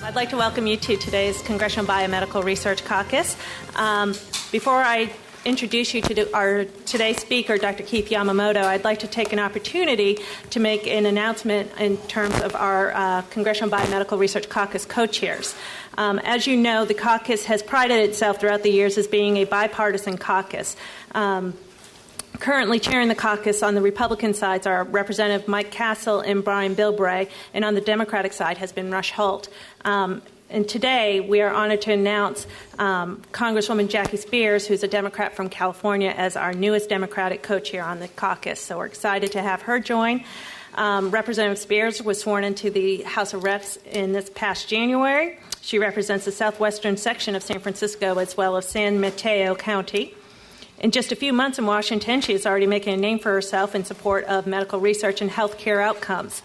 I'd like to welcome you to today's Congressional Biomedical Research Caucus. Before I introduce you to our today's speaker, Dr. Keith Yamamoto, I'd like to take an opportunity to make an announcement in terms of our Congressional Biomedical Research Caucus co-chairs. As you know, the caucus has prided itself throughout the years as being a bipartisan caucus. Currently chairing the caucus on the Republican sides are Representative Mike Castle and Brian Bilbray, and on the Democratic side has been Rush Holt. And today we are honored to announce Congresswoman Jackie Spears, who's a Democrat from California, as our newest Democratic co-chair on the caucus. So we're excited to have her join. Representative Spears was sworn into the House of Reps in this past January. She represents the southwestern section of San Francisco as well as San Mateo County. In just a few months in Washington, she is already making a name for herself in support of medical research and healthcare outcomes.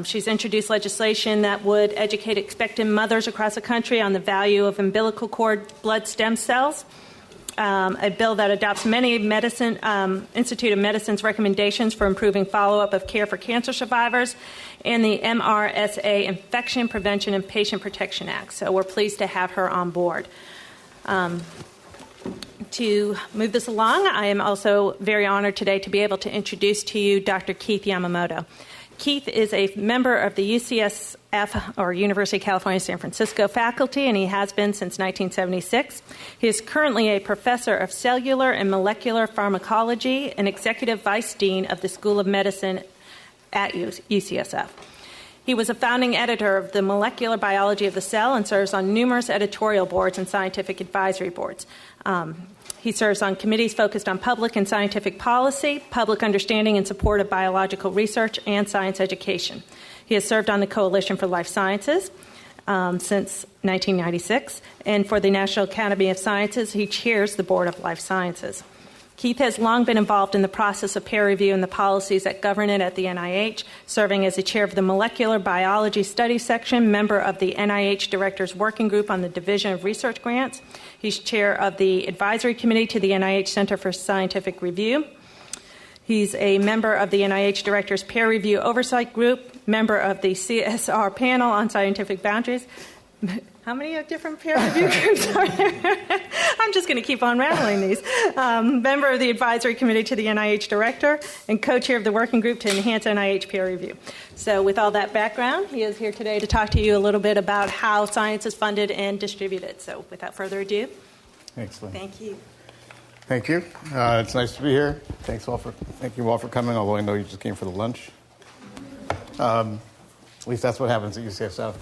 She's introduced legislation that would educate expectant mothers across the country on the value of umbilical cord blood stem cells, a bill that adopts many Institute of Medicine's recommendations for improving follow-up of care for cancer survivors, and the MRSA Infection Prevention and Patient Protection Act. So we're pleased to have her on board. To move this along, I am also very honored today to be able to introduce to you Dr. Keith Yamamoto. Keith is a member of the UCSF, or University of California, San Francisco faculty, and he has been since 1976. He is currently a professor of cellular and molecular pharmacology and executive vice dean of the School of Medicine at UCSF. He was a founding editor of the Molecular Biology of the Cell and serves on numerous editorial boards and scientific advisory boards. He serves on committees focused on public and scientific policy, public understanding and support of biological research, and science education. He has served on the Coalition for Life Sciences since 1996, and for the National Academy of Sciences, he chairs the Board of Life Sciences. Keith has long been involved in the process of peer review and the policies that govern it at the NIH, serving as the chair of the Molecular Biology Studies Section, member of the NIH Directors Working Group on the Division of Research Grants. He's chair of the Advisory Committee to the NIH Center for Scientific Review. He's a member of the NIH Directors Peer Review Oversight Group, member of the CSR Panel on Scientific Boundaries. How many different peer review groups are there? I'm just going to keep on rattling these. Member of the Advisory Committee to the NIH Director and co-chair of the Working Group to Enhance NIH Peer Review. So with all that background, he is here today to talk to you a little bit about how science is funded and distributed. So without further ado, excellent. Thank you. Thank you. It's nice to be here. Thank you all for coming, although I know you just came for the lunch. At least that's what happens at UCSF.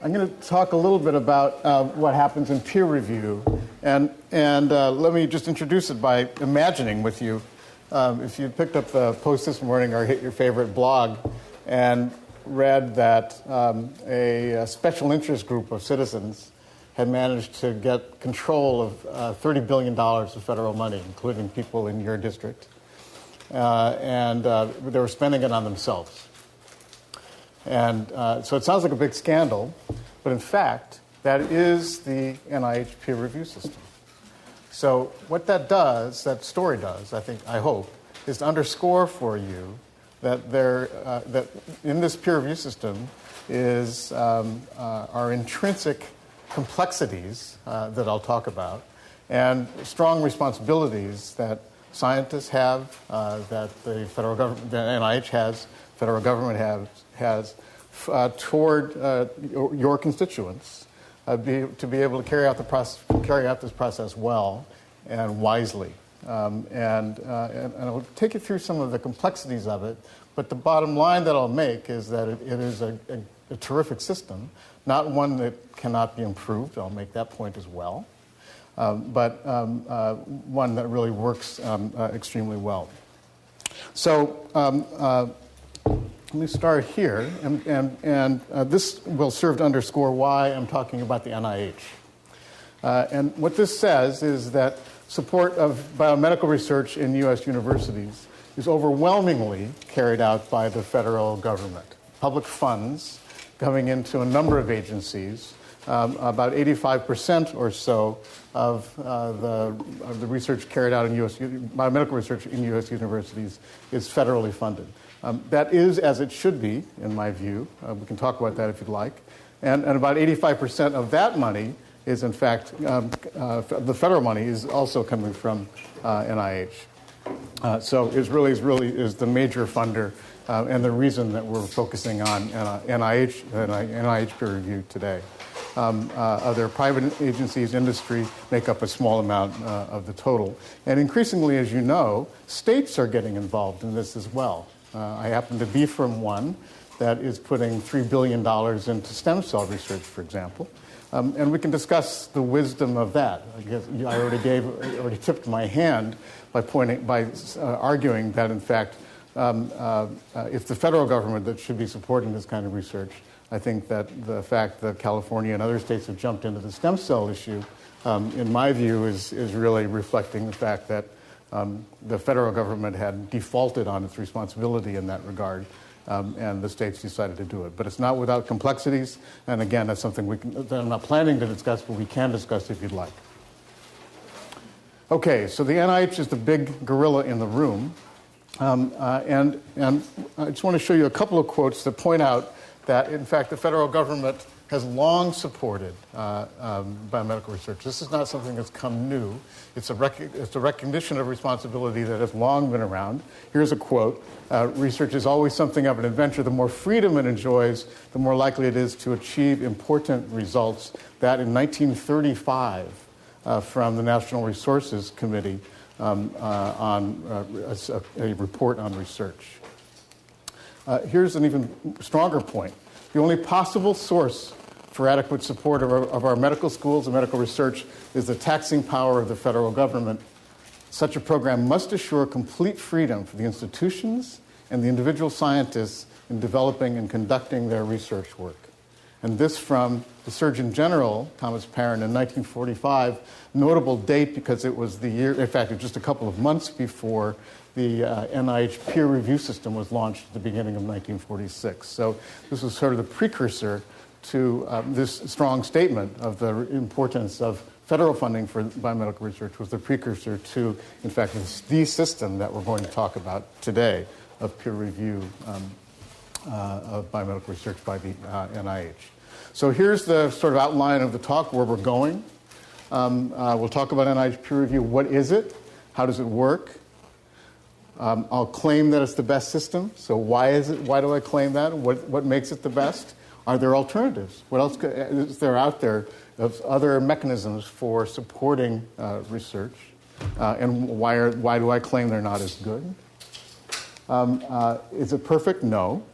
I'm going to talk a little bit about what happens in peer review, and let me just introduce it by imagining with you. If you picked up the Post this morning or hit your favorite blog and read that a special interest group of citizens had managed to get control of $30 billion of federal money, including people in your district, and they were spending it on themselves. And so it sounds like a big scandal, but in fact, that is the NIH peer review system. So what that does, that story does, I hope, is to underscore for you that that in this peer review system is our intrinsic complexities that I'll talk about, and strong responsibilities that scientists have, that the federal government, the NIH has, federal government has toward your constituents, to be able to carry out this process well and wisely. And I'll take you through some of the complexities of it, but the bottom line that I'll make is that it is a terrific system, not one that cannot be improved. I'll make that point as well, but one that really works extremely well. So let me start here, and this will serve to underscore why I'm talking about the NIH. And what this says is that support of biomedical research in U.S. universities is overwhelmingly carried out by the federal government. Public funds coming into a number of agencies, about 85% or so of the research carried out in biomedical research in U.S. universities is federally funded. That is as it should be, in my view. We can talk about that if you'd like. And about 85% of that money is, in fact, the federal money is also coming from NIH. So it really is the major funder and the reason that we're focusing on NIH peer review today. Other private agencies, industry make up a small amount of the total. And increasingly, as you know, states are getting involved in this as well. I happen to be from one that is putting $3 billion into stem cell research, for example. And we can discuss the wisdom of that. I guess I already tipped my hand by arguing that, in fact, if the federal government that should be supporting this kind of research, I think that the fact that California and other states have jumped into the stem cell issue, in my view, is really reflecting the fact that the federal government had defaulted on its responsibility in that regard, and the states decided to do it. But it's not without complexities, and again, that's something that I'm not planning to discuss, but we can discuss if you'd like. Okay, so the NIH is the big gorilla in the room, and I just want to show you a couple of quotes that point out that, in fact, the federal government has long supported biomedical research. This is not something that's come new. It's a recognition of responsibility that has long been around. Here's a quote. Research is always something of an adventure. The more freedom it enjoys, the more likely it is to achieve important results. That in 1935 from the National Resources Committee on a report on research. Here's an even stronger point. The only possible source for adequate support of our medical schools and medical research is the taxing power of the federal government. Such a program must assure complete freedom for the institutions and the individual scientists in developing and conducting their research work. And this from the Surgeon General, Thomas Perrin, in 1945, notable date because it was the year, in fact, it was just a couple of months before the NIH peer review system was launched at the beginning of 1946. So this was sort of the precursor to this strong statement of the importance of federal funding for biomedical research was the precursor to, in fact, the system that we're going to talk about today of peer review of biomedical research by the NIH. So here's the sort of outline of the talk, where we're going. We'll talk about NIH peer review. What is it? How does it work? I'll claim that it's the best system. So why is it? Why do I claim that? What makes it the best? Are there alternatives? What else is there out there of other mechanisms for supporting research? And why do I claim they're not as good? Is it perfect? No.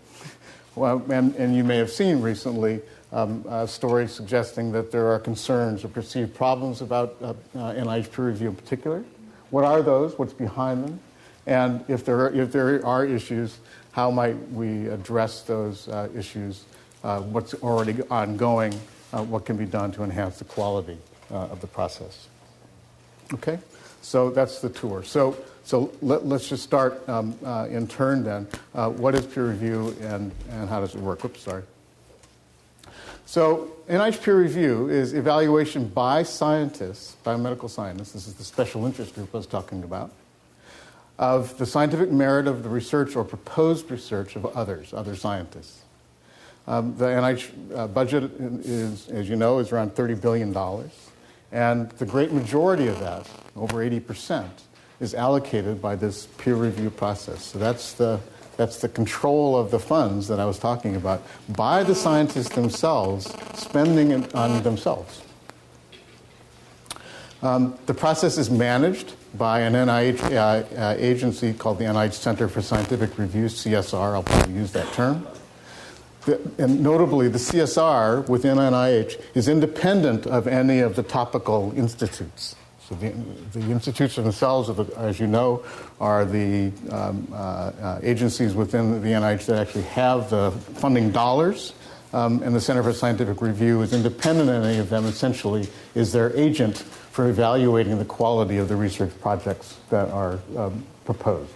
Well, and you may have seen recently stories suggesting that there are concerns or perceived problems about NIH peer review in particular. What are those? What's behind them? And if there are issues, how might we address those issues? What's already ongoing? What can be done to enhance the quality of the process? Okay, so that's the tour. So let's just start in turn then. What is peer review and how does it work? Oops, sorry. So NIH peer review is evaluation by scientists, biomedical scientists, this is the special interest group I was talking about, of the scientific merit of the research or proposed research of other scientists. The NIH budget is, as you know, is around $30 billion. And the great majority of that, over 80%, is allocated by this peer review process. So that's the control of the funds that I was talking about by the scientists themselves, spending it on themselves. The process is managed by an NIH agency called the NIH Center for Scientific Review, CSR. I'll probably use that term. And notably, the CSR within NIH is independent of any of the topical institutes. So the institutes themselves, as you know, are the agencies within the NIH that actually have the funding dollars. And the Center for Scientific Review is independent of any of them, essentially is their agent for evaluating the quality of the research projects that are proposed.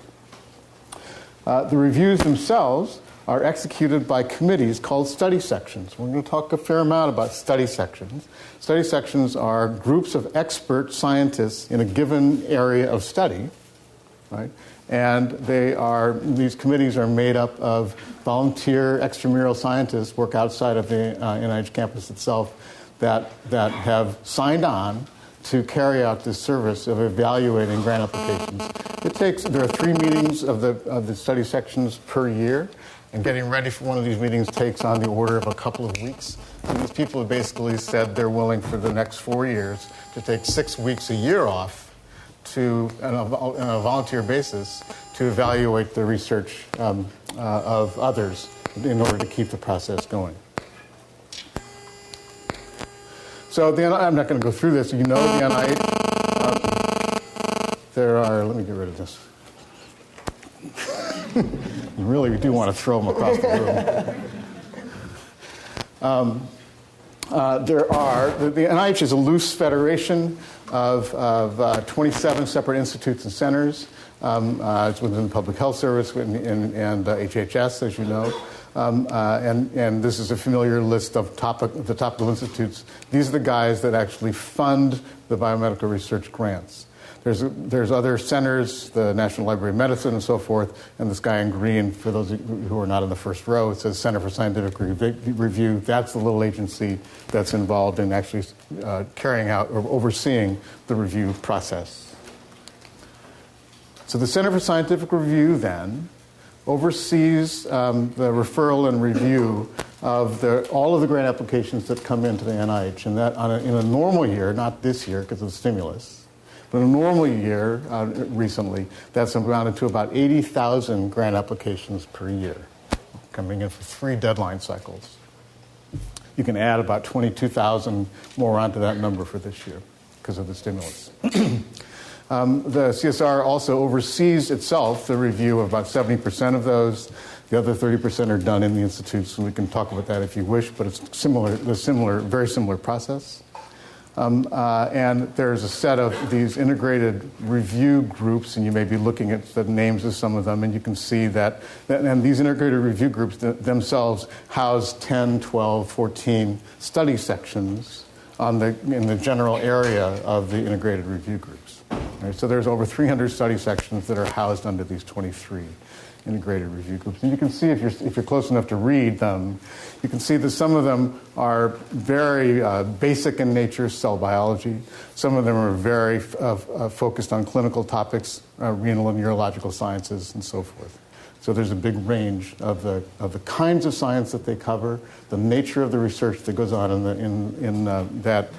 The reviews themselves are executed by committees called study sections. We're going to talk a fair amount about study sections. Study sections are groups of expert scientists in a given area of study right? And these committees are made up of volunteer extramural scientists, work outside of the NIH campus itself, that have signed on to carry out this service of evaluating grant applications. There are 3 meetings of the study sections per year, and getting ready for one of these meetings takes on the order of a couple of weeks. And these people have basically said they're willing for the next 4 years to take 6 weeks a year off on a volunteer basis to evaluate the research of others in order to keep the process going. So I'm not going to go through this. You know the NIH. Let me get rid of this. You really do want to throw them across the room. The NIH is a loose federation of 27 separate institutes and centers. It's within the Public Health Service and HHS, as you know. And this is a familiar list of the topical institutes. These are the guys that actually fund the biomedical research grants. There's other centers, the National Library of Medicine and so forth, and this guy in green, for those who are not in the first row, it says Center for Scientific Review. That's the little agency that's involved in actually carrying out or overseeing the review process. So the Center for Scientific Review then oversees the referral and review of all of the grant applications that come into the NIH, and that in a normal year, not this year because of the stimulus, but in a normal year recently, that's amounted to about 80,000 grant applications per year, coming in for 3 deadline cycles. You can add about 22,000 more onto that number for this year because of the stimulus. The CSR also oversees itself the review of about 70% of those. The other 30% are done in the institutes, and we can talk about that if you wish, but it's very similar process. And there's a set of these integrated review groups, and you may be looking at the names of some of them, and you can see that and these integrated review groups themselves house 10, 12, 14 study sections in the general area of the integrated review groups. Right? So there's over 300 study sections that are housed under these 23 integrated review groups. And you can see, if you're close enough to read them, you can see that some of them are very basic in nature, cell biology. Some of them are very focused on clinical topics, renal and neurological sciences, and so forth. So there's a big range of the kinds of science that they cover, the nature of the research that goes on in that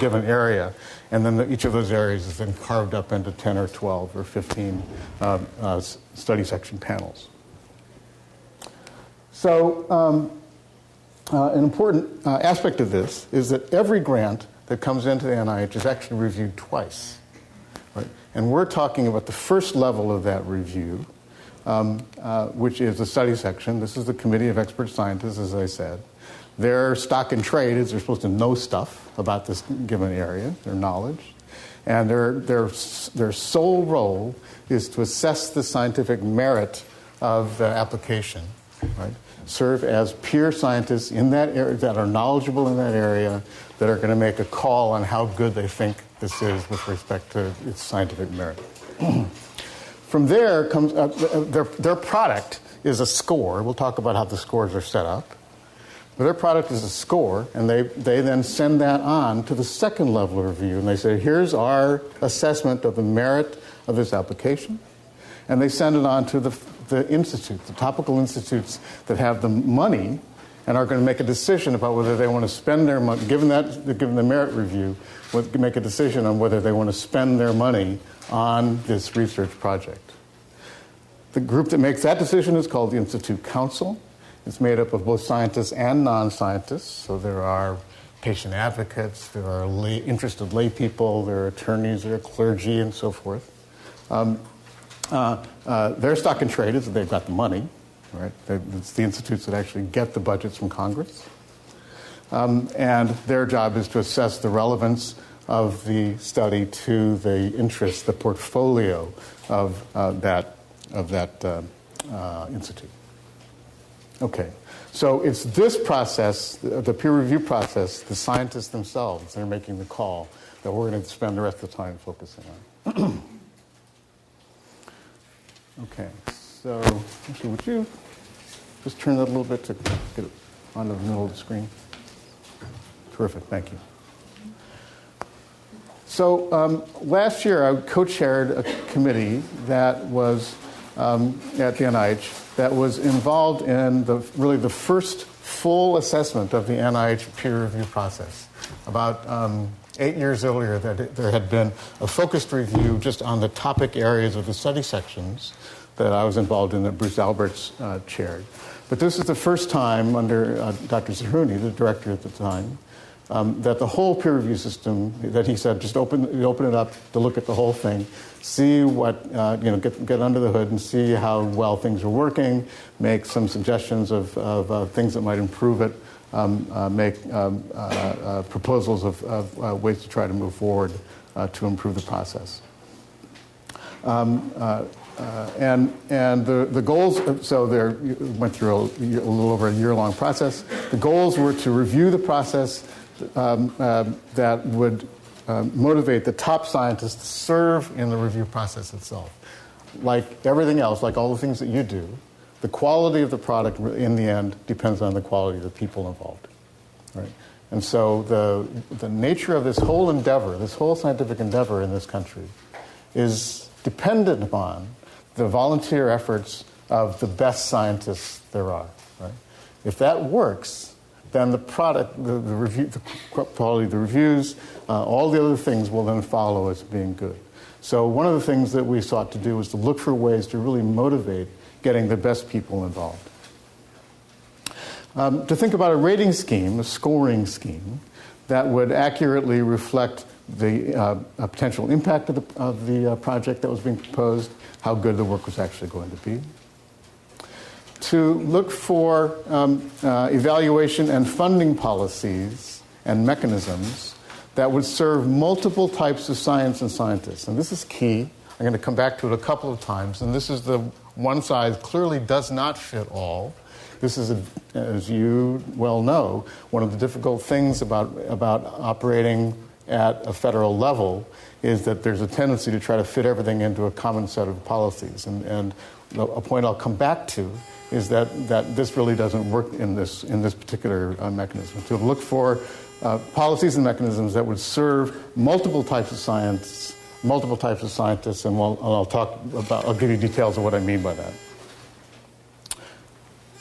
given area, and then each of those areas is then carved up into 10 or 12 or 15 study section panels. So an important aspect of this is that every grant that comes into the NIH is actually reviewed twice. Right? And we're talking about the first level of that review, which is the study section. This is the Committee of Expert Scientists, as I said. Their stock in trade is they're supposed to know stuff about this given area, their knowledge. And their sole role is to assess the scientific merit of the application, right? Serve as peer scientists in that area that are knowledgeable in that area, that are going to make a call on how good they think this is with respect to its scientific merit. From there comes their product is a score. We'll talk about how the scores are set up. But their product is a score, and they then send that on to the second level of review. And they say, here's our assessment of the merit of this application. And they send it on to the institute, the topical institutes that have the money and are going to make a decision about whether they want to spend their money, given the merit review, make a decision on whether they want to spend their money on this research project. The group that makes that decision is called the Institute Council. It's made up of both scientists and non-scientists. So there are patient advocates, there are interested lay people, there are attorneys, there are clergy, and so forth. Their stock in trade is that they've got the money. Right? It's the institutes that actually get the budgets from Congress. And their job is to assess the relevance of the study to the interest, the portfolio of that institute. Okay, so it's this process, the peer review process, the scientists themselves that are making the call that we're going to spend the rest of the time focusing on. Okay, so actually, would you just turn that a little bit to get it onto the middle of the screen? Terrific, thank you. So last year, I co-chaired a committee that was at the NIH that was involved in really the first full assessment of the NIH peer review process. About 8 years earlier, there had been a focused review just on the topic areas of the study sections that I was involved in, that Bruce Alberts chaired. But this is the first time under Dr. Zerhouni, the director at the time, that the whole peer review system, that he said, just open it up to look at the whole thing, see what, get under the hood and see how well things are working, make some suggestions of things that might improve it, make proposals of ways to try to move forward to improve the process. And the goals, so there went through a little over a year-long process. The goals were to review the process that would motivate the top scientists to serve in the review process itself. Like everything else, like all the things that you do, the quality of the product in the end depends on the quality of the people involved, right? And so the nature of this whole endeavor, this whole scientific endeavor in this country, is dependent upon the volunteer efforts of the best scientists there are, right? If that works, then the product, the review, the quality of the reviews, all the other things will then follow as being good. So one of the things that we sought to do was to look for ways to really motivate getting the best people involved. To think about a rating scheme, a scoring scheme, that would accurately reflect the potential impact of the project that was being proposed, how good the work was actually going to be. To look for evaluation and funding policies and mechanisms that would serve multiple types of science and scientists. And this is key. I'm going to come back to it a couple of times. And this is the one size clearly does not fit all. This is, as you well know, one of the difficult things about operating at a federal level is that there's a tendency to try to fit everything into a common set of policies. And a point I'll come back to is that this really doesn't work in this particular mechanism. To look for policies and mechanisms that would serve multiple types of science, multiple types of scientists, and I'll give you details of what I mean by that.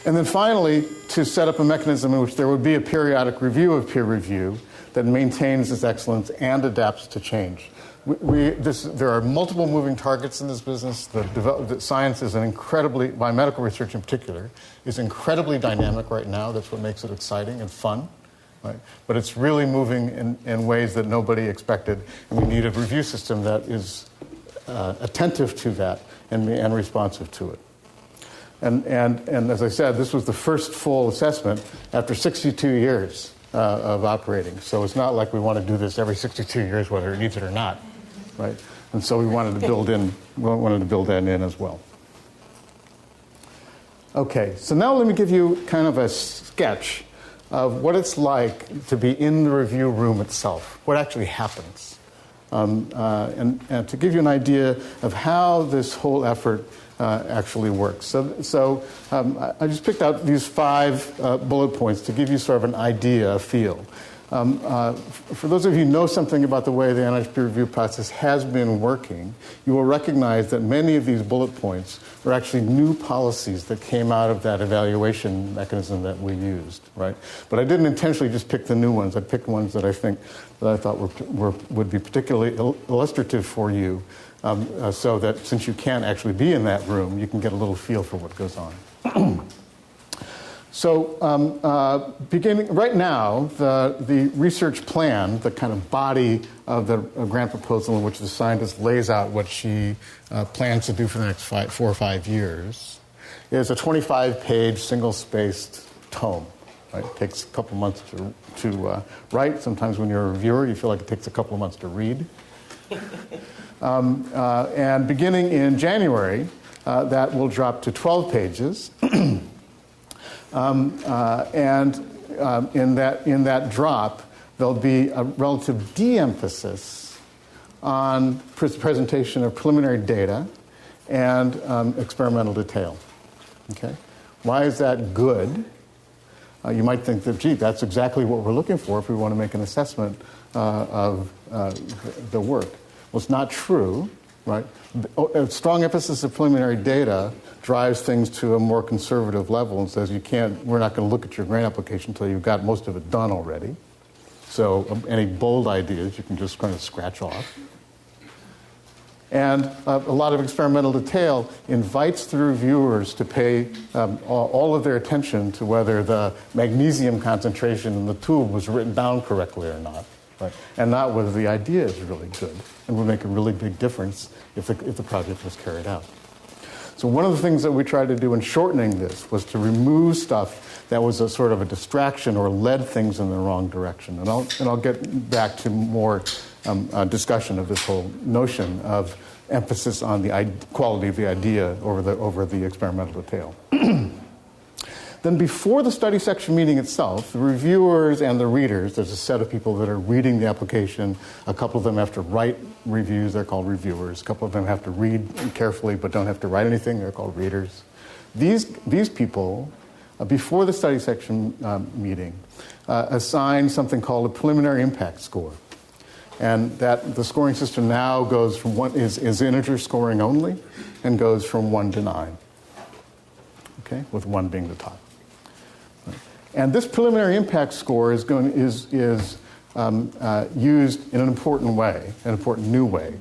And then finally, to set up a mechanism in which there would be a periodic review of peer review that maintains its excellence and adapts to change. There are multiple moving targets in this business. The science is biomedical research in particular, is incredibly dynamic right now. That's what makes it exciting and fun, right? But it's really moving in ways that nobody expected, and we need a review system that is attentive to that and responsive to it. And as I said, this was the first full assessment after 62 years of operating. So it's not like we want to do this every 62 years, whether it needs it or not. Right, and so we wanted to build that in as well. Okay, so now let me give you kind of a sketch of what it's like to be in the review room itself, what actually happens, and to give you an idea of how this whole effort actually works. So I just picked out these 5 bullet points to give you sort of an idea, a feel. For those of you who know something about the way the NIH peer review process has been working, you will recognize that many of these bullet points are actually new policies that came out of that evaluation mechanism that we used, right? But I didn't intentionally just pick the new ones. I picked ones that I thought would be particularly illustrative for you, so that since you can't actually be in that room, you can get a little feel for what goes on. So beginning right now, the research plan, the kind of body of the grant proposal in which the scientist lays out what she plans to do for the next 4 or 5 years, is a 25-page, single-spaced tome. Right? It takes a couple months to write. Sometimes when you're a reviewer, you feel like it takes a couple of months to read. And beginning in January, that will drop to 12 pages. In that drop, there'll be a relative de-emphasis on presentation of preliminary data and experimental detail. Okay? Why is that good? You might think that, gee, that's exactly what we're looking for if we want to make an assessment of the work. Well, it's not true, right? A strong emphasis of preliminary data drives things to a more conservative level and says we're not going to look at your grant application until you've got most of it done already. So any bold ideas you can just kind of scratch off. And a lot of experimental detail invites the reviewers to pay all of their attention to whether the magnesium concentration in the tube was written down correctly or not, right? And not whether the idea is really good and would make a really big difference if the project was carried out. So one of the things that we tried to do in shortening this was to remove stuff that was a sort of a distraction or led things in the wrong direction. And I'll get back to more discussion of this whole notion of emphasis on the quality of the idea over the experimental detail. Then before the study section meeting itself, the reviewers and the readers, there's a set of people that are reading the application. A couple of them have to write reviews. They're called reviewers. A couple of them have to read carefully but don't have to write anything. They're called readers. These people, before the study section meeting, assign something called a preliminary impact score. And that the scoring system now goes from is integer scoring only and goes from 1 to 9. Okay, with 1 being the top. And this preliminary impact score is used in an important way, an important new way.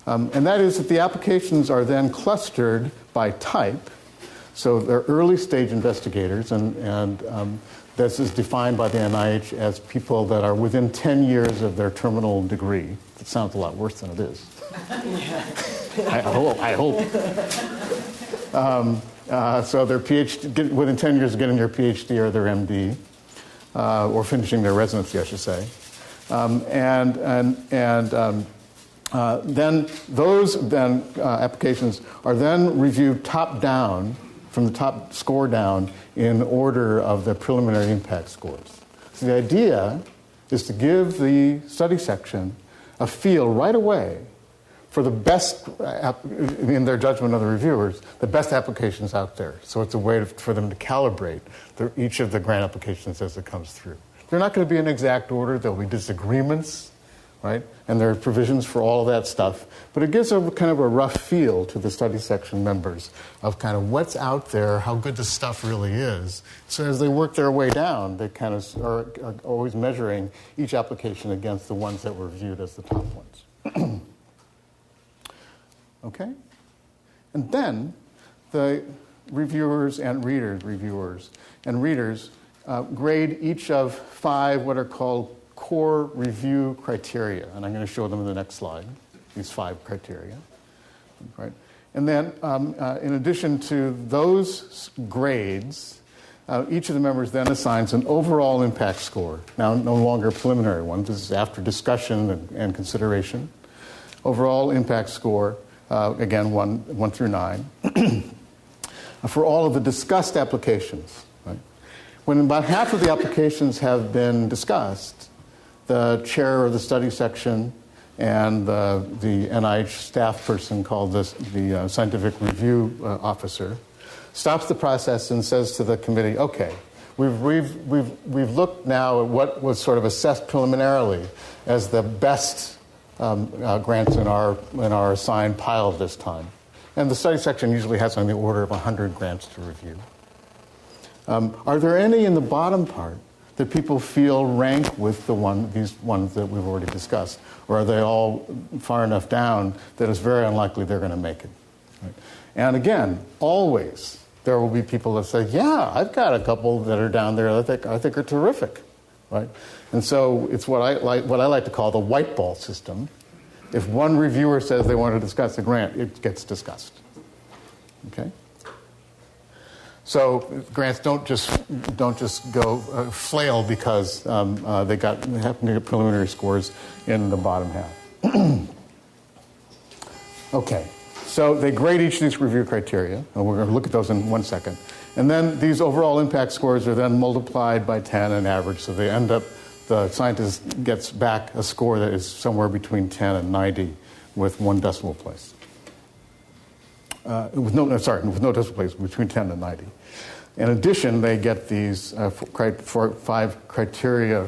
And that is that the applications are then clustered by type. So they're early stage investigators, and this is defined by the NIH as people that are within 10 years of their terminal degree. It sounds a lot worse than it is. I hope. So their PhD, within 10 years of getting their PhD or their MD, or finishing their residency, I should say. Then those applications are then reviewed top down, from the top score down, in order of the preliminary impact scores. So the idea is to give the study section a feel right away for the best, in their judgment of the reviewers, the best applications out there. So it's a way for them to calibrate each of the grant applications as it comes through. They're not going to be in exact order. There'll be disagreements, right? And there are provisions for all of that stuff. But it gives a kind of a rough feel to the study section members of kind of what's out there, how good the stuff really is. So as they work their way down, they kind of are always measuring each application against the ones that were viewed as the top ones. Okay? And then the reviewers and readers grade each of 5 what are called core review criteria. And I'm going to show them in the next slide, these 5 criteria. Right? And then in addition to those grades, each of the members then assigns an overall impact score. Now, no longer a preliminary one. This is after discussion and consideration. Overall impact score. Again, 1 through 9, for all of the discussed applications. Right? When about half of the applications have been discussed, the chair of the study section and the NIH staff person called the scientific review officer stops the process and says to the committee, okay, we've looked now at what was sort of assessed preliminarily as the best grants in our assigned pile this time. And the study section usually has on the order of 100 grants to review. Are there any in the bottom part that people feel rank with these ones that we've already discussed? Or are they all far enough down that it's very unlikely they're going to make it? Right? And again, always there will be people that say, yeah, I've got a couple that are down there that I think are terrific. Right? And so it's what I like to call the white ball system. If one reviewer says they want to discuss a grant, it gets discussed. Okay? So grants don't just go flail because they happen to get preliminary scores in the bottom half. Okay. So they grade each of these review criteria, and we're going to look at those in 1 second. And then these overall impact scores are then multiplied by 10 and average, so they end up, the scientist gets back a score that is somewhere between 10 and 90 with 1 decimal place. with no decimal places, between 10 and 90. In addition, they get these 5 criteria,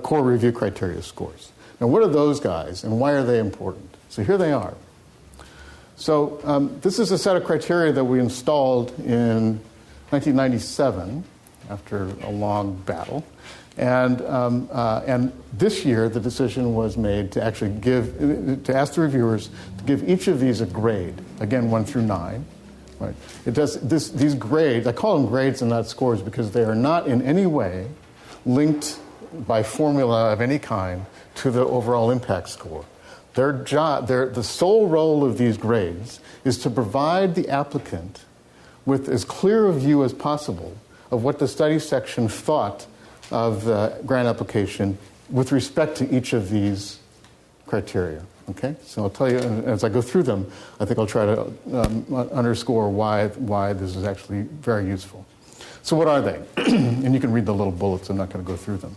core review criteria scores. Now, what are those guys, and why are they important? So here they are. So this is a set of criteria that we installed in 1997 after a long battle. And this year, the decision was made to actually ask the reviewers to give each of these a grade, again, 1 through 9. Right. It does these grades. I call them grades and not scores because they are not in any way linked by formula of any kind to the overall impact score. The sole role of these grades is to provide the applicant with as clear a view as possible of what the study section thought of the grant application with respect to each of these criteria. Okay, so I'll tell you as I go through them. I think I'll try to underscore why this is actually very useful. So what are they? And you can read the little bullets. I'm not going to go through them.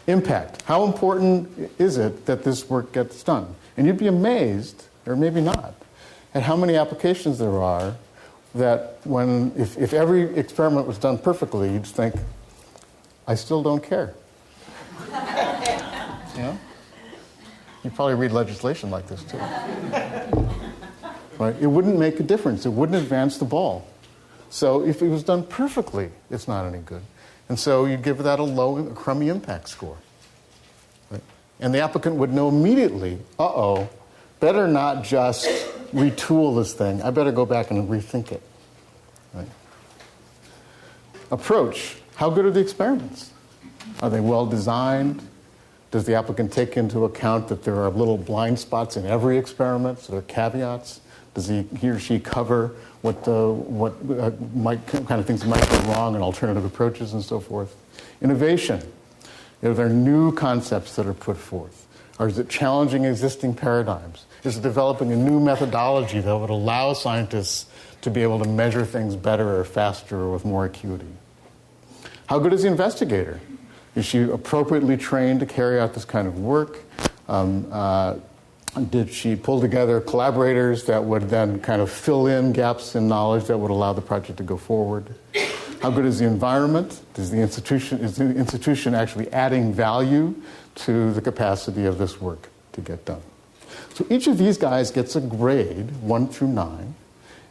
Impact. How important is it that this work gets done? And you'd be amazed, or maybe not, at how many applications there are that if every experiment was done perfectly, you'd think, I still don't care. You know? You probably read legislation like this, too. Right? It wouldn't make a difference. It wouldn't advance the ball. So if it was done perfectly, it's not any good. And so you give that a crummy impact score. Right? And the applicant would know immediately, better not just retool this thing. I better go back and rethink it. Right? Approach. How good are the experiments? Are they well designed? Does the applicant take into account that there are little blind spots in every experiment, so there are caveats? Does he or she cover what kind of things might go wrong and alternative approaches and so forth? Innovation. Are there new concepts that are put forth? Or is it challenging existing paradigms? Is it developing a new methodology that would allow scientists to be able to measure things better or faster or with more acuity? How good is the investigator? Is she appropriately trained to carry out this kind of work? Did she pull together collaborators that would then kind of fill in gaps in knowledge that would allow the project to go forward? How good is the environment? Is the institution actually adding value to the capacity of this work to get done? So each of these guys gets a grade, 1 through 9,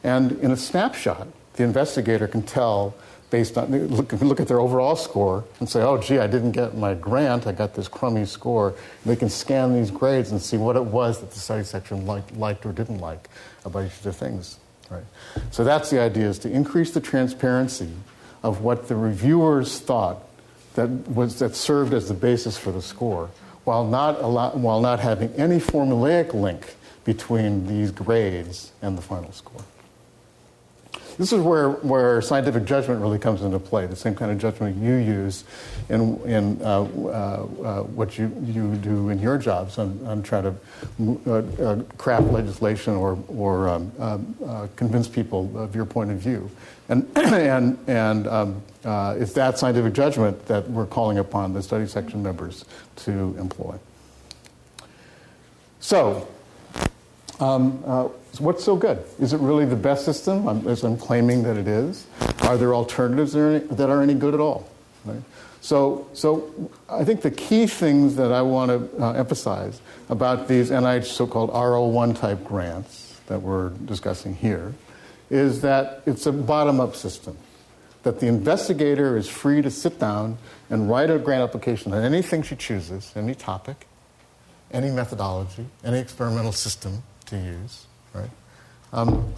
and in a snapshot, the investigator can tell based on, look at their overall score and say, oh, gee, I didn't get my grant, I got this crummy score. And they can scan these grades and see what it was that the study section liked or didn't like about each of the things. Right? So that's the idea, is to increase the transparency of what the reviewers thought that served as the basis for the score, while not having any formulaic link between these grades and the final score. This is where scientific judgment really comes into play, the same kind of judgment you use in what you do in your jobs on trying to craft legislation or convince people of your point of view. And it's that scientific judgment that we're calling upon the study section members to employ. So, what's so good? Is it really the best system, as I'm claiming that it is? Are there alternatives that are any good at all? Right? So I think the key things that I want to emphasize about these NIH so-called R01 type grants that we're discussing here is that it's a bottom-up system, that the investigator is free to sit down and write a grant application on anything she chooses, any topic, any methodology, any experimental system to use, right?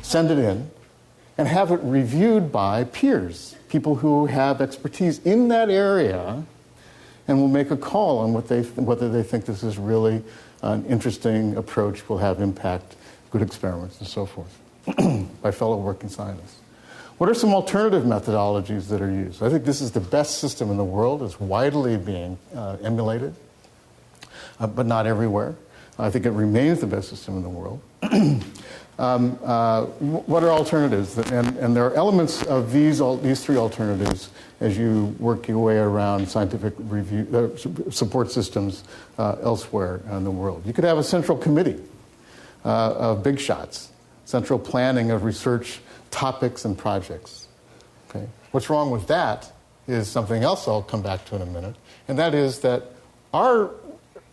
Send it in, and have it reviewed by peers, people who have expertise in that area, and will make a call on whether they think this is really an interesting approach, will have impact, good experiments, and so forth, by fellow working scientists. What are some alternative methodologies that are used? I think this is the best system in the world. It's widely being emulated, but not everywhere. I think it remains the best system in the world. What are alternatives? And there are elements of these three alternatives as you work your way around scientific review support systems elsewhere in the world. You could have a central committee of big shots, central planning of research topics and projects. Okay? What's wrong with that is something else I'll come back to in a minute, and that is that our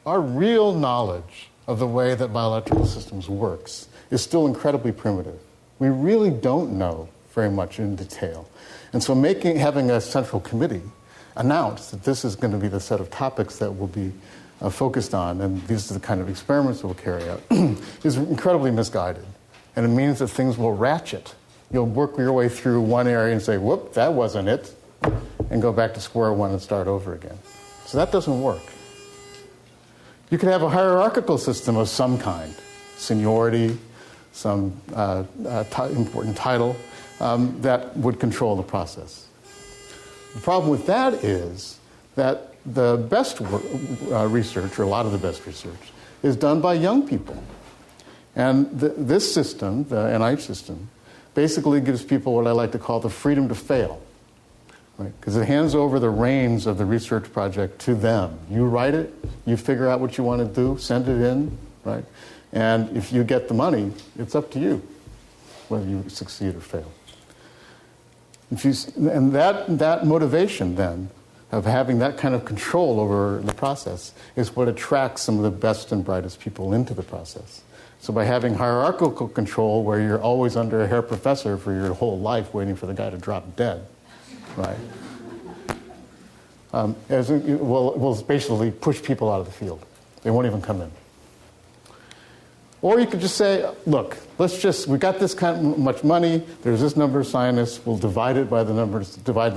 real knowledge of the way that biological systems works is still incredibly primitive. We really don't know very much in detail. And so having a central committee announce that this is going to be the set of topics that will be focused on, and these are the kind of experiments we'll carry out, is incredibly misguided. And it means that things will ratchet. You'll work your way through one area and say, whoop, that wasn't it, and go back to square one and start over again. So that doesn't work. You could have a hierarchical system of some kind, seniority, some important title, that would control the process. The problem with that is that the best research, or a lot of the best research, is done by young people. And this system, the NIH system, basically gives people what I like to call the freedom to fail. Because it hands over the reins of the research project to them. You write it, you figure out what you want to do, send it in, right? And if you get the money, it's up to you whether you succeed or fail. And that motivation then of having that kind of control over the process is what attracts some of the best and brightest people into the process. So by having hierarchical control where you're always under a hair professor for your whole life waiting for the guy to drop dead, right? Will basically push people out of the field. They won't even come in. Or you could just say, look, we got this kind of much money, there's this number of scientists, we'll divide the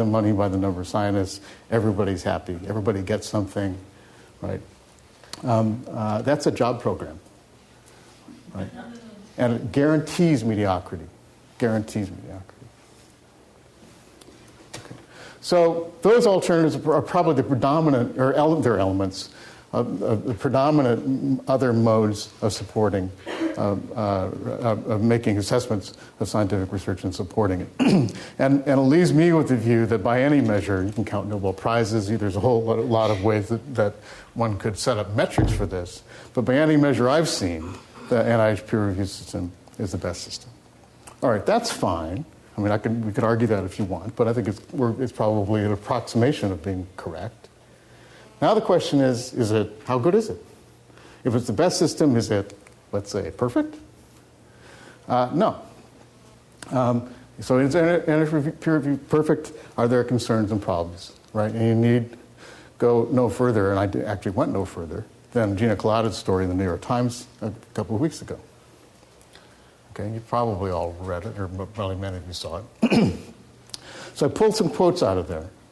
money by the number of scientists, everybody's happy, everybody gets something, right? That's a job program, right? And it guarantees mediocrity, So those alternatives are probably the predominant, or their elements, of the predominant other modes of supporting, of making assessments of scientific research and supporting it. and it leaves me with the view that by any measure, you can count Nobel Prizes, there's a whole lot of ways that one could set up metrics for this, but by any measure I've seen, the NIH peer review system is the best system. All right, that's fine. I mean, we could argue that if you want, but I think it's probably an approximation of being correct. Now the question is how good is it? If it's the best system, is it, let's say, perfect? No. So is NIH peer review perfect? Are there concerns and problems, right? And you need go no further, and I actually went no further, than Gina Colada's story in the New York Times a couple of weeks ago. Okay, you probably all read it, or probably many of you saw it. So I pulled some quotes out of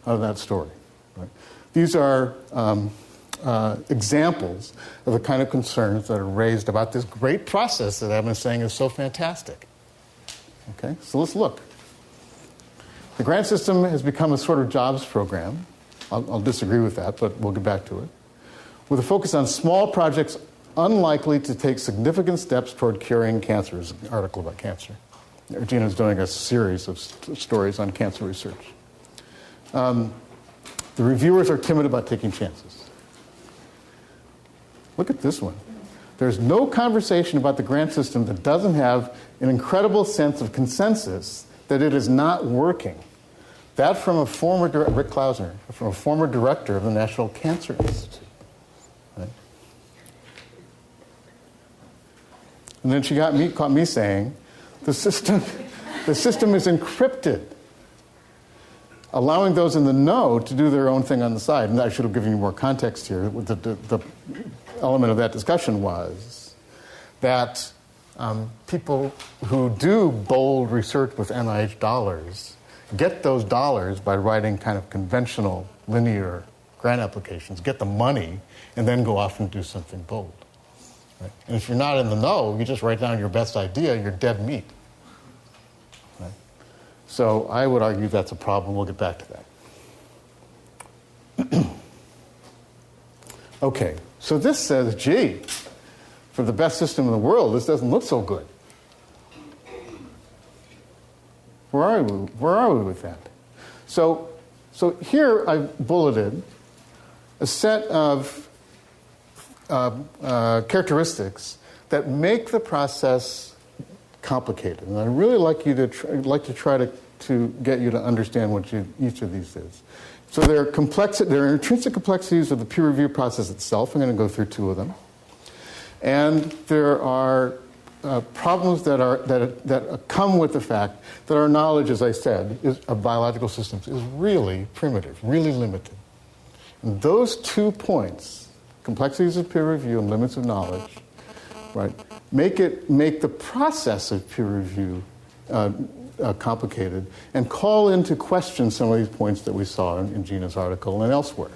that story. Right? These are examples of the kind of concerns that are raised about this great process that I've been saying is so fantastic. Okay, so let's look. The grant system has become a sort of jobs program. I'll disagree with that, but we'll get back to it. With a focus on small projects unlikely to take significant steps toward curing cancer. Is an article about cancer. Gina's doing a series of stories on cancer research. The reviewers are timid about taking chances. Look at this one. There's no conversation about the grant system that doesn't have an incredible sense of consensus that it is not working. That from a former Rick Klausner, from a former director of the National Cancer Institute. Right? And then she caught me saying, the system is encrypted, allowing those in the know to do their own thing on the side. And I should have given you more context here. The element of that discussion was that people who do bold research with NIH dollars get those dollars by writing kind of conventional, linear grant applications, get the money, and then go off and do something bold. Right? And if you're not in the know, you just write down your best idea, you're dead meat. Right? So I would argue that's a problem. We'll get back to that. Okay, so this says, gee, for the best system in the world, this doesn't look so good. Where are we with that? So here I've bulleted a set of characteristics that make the process complicated. And I'd really like to try to get you to understand what each of these is. So there are intrinsic complexities of the peer review process itself. I'm going to go through two of them. And there are problems that come with the fact that our knowledge, as I said, of biological systems is really primitive, really limited. And those 2 points, complexities of peer review and limits of knowledge, right, make the process of peer review complicated and call into question some of these points that we saw in Gina's article and elsewhere.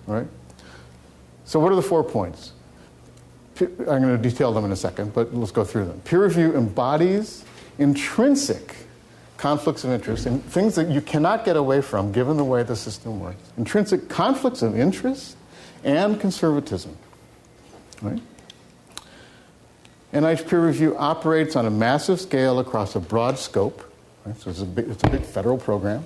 Right? So what are the 4 points? I'm going to detail them in a second, but let's go through them. Peer review embodies intrinsic conflicts of interest and things that you cannot get away from given the way the system works. Intrinsic conflicts of interest and conservatism. Right? NIH peer review operates on a massive scale across a broad scope. Right? So it's a big federal program.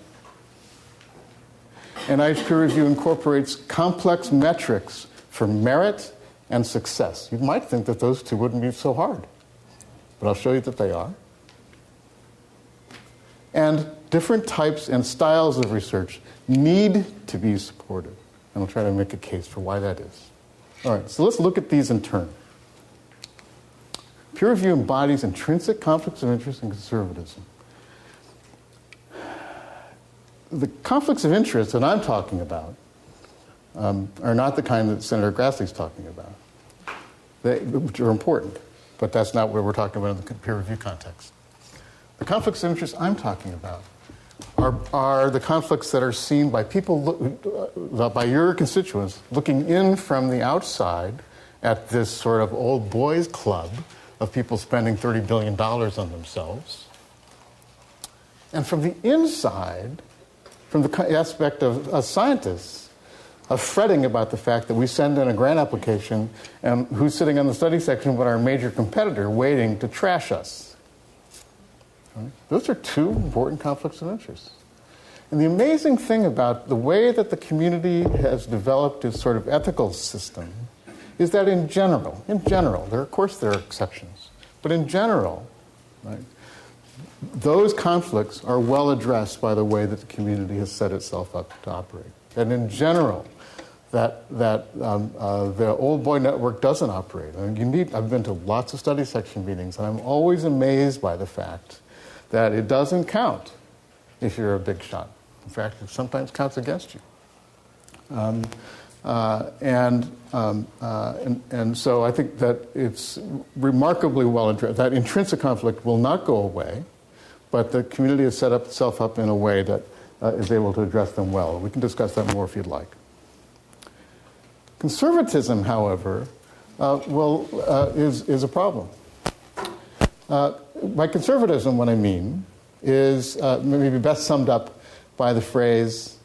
NIH peer review incorporates complex metrics for merit and success. You might think that those two wouldn't be so hard, but I'll show you that they are. And different types and styles of research need to be supported. And I'll try to make a case for why that is. All right, so let's look at these in turn. Peer review embodies intrinsic conflicts of interest and conservatism. The conflicts of interest that I'm talking about are not the kind that Senator Grassley's talking about, which are important, but that's not what we're talking about in the peer review context. The conflicts of interest I'm talking about are the conflicts that are seen by people, by your constituents, looking in from the outside at this sort of old boys club of people spending $30 billion on themselves. And from the inside, from the aspect of scientists, of fretting about the fact that we send in a grant application and who's sitting on the study section but our major competitor waiting to trash us. Right? Those are two important conflicts of interest. And the amazing thing about the way that the community has developed its sort of ethical system is that in general, of course there are exceptions, but in general, right, those conflicts are well addressed by the way that the community has set itself up to operate. And in general, that the old boy network doesn't operate. I mean, I've been to lots of study section meetings, and I'm always amazed by the fact that it doesn't count if you're a big shot. In fact, it sometimes counts against you. And so I think that it's remarkably well addressed. That intrinsic conflict will not go away, but the community has set itself up in a way that is able to address them well. We can discuss that more if you'd like. Conservatism, however, is a problem. By conservatism, what I mean is maybe best summed up by the phrase,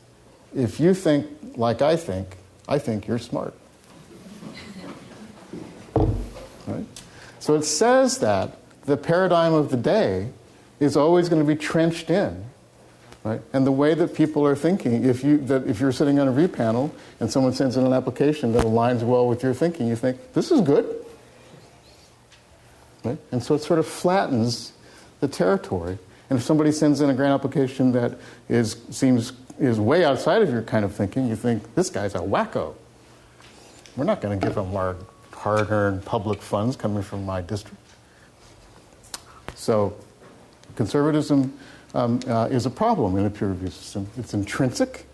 if you think like I think you're smart. Right? So it says that the paradigm of the day is always going to be trenched in, right? And the way that people are thinking, if you're sitting on a review panel and someone sends in an application that aligns well with your thinking, you think, this is good. Right? And so it sort of flattens the territory. And if somebody sends in a grant application that seems way outside of your kind of thinking, you think, this guy's a wacko. We're not going to give him our hard-earned public funds coming from my district. So conservatism is a problem in a peer review system. It's intrinsic,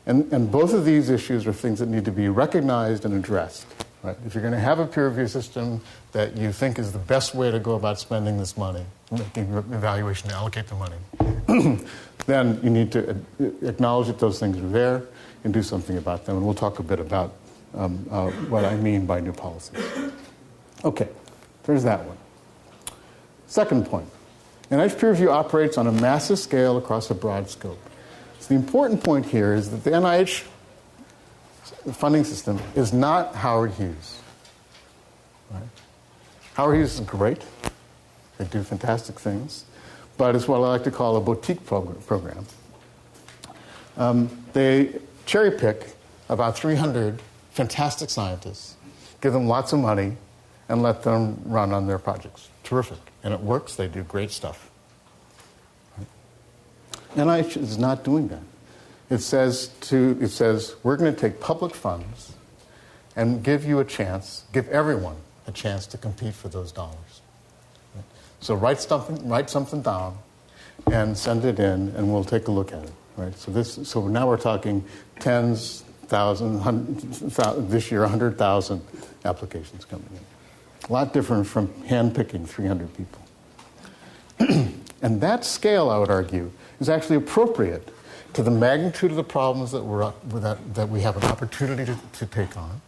and both of these issues are things that need to be recognized and addressed. Right? If you're going to have a peer review system that you think is the best way to go about spending this money, making evaluation to allocate the money, then you need to acknowledge that those things are there and do something about them. And we'll talk a bit about what I mean by new policies. Okay, there's that one. Second point. NIH peer review operates on a massive scale across a broad scope. So the important point here is that the NIH funding system is not Howard Hughes. Right? Howard Hughes is great. They do fantastic things. But it's what I like to call a boutique program. They cherry pick about 300 fantastic scientists, give them lots of money, and let them run on their projects. Terrific. And it works. They do great stuff. NIH is not doing that. It says, we're going to take public funds and give everyone a chance to compete for those dollars. Right? So write something down and send it in, and we'll take a look at it. Right? So now we're talking tens, thousands, this year 100,000 applications coming in. A lot different from handpicking 300 people. And that scale, I would argue, is actually appropriate to the magnitude of the problems that we have an opportunity to take on,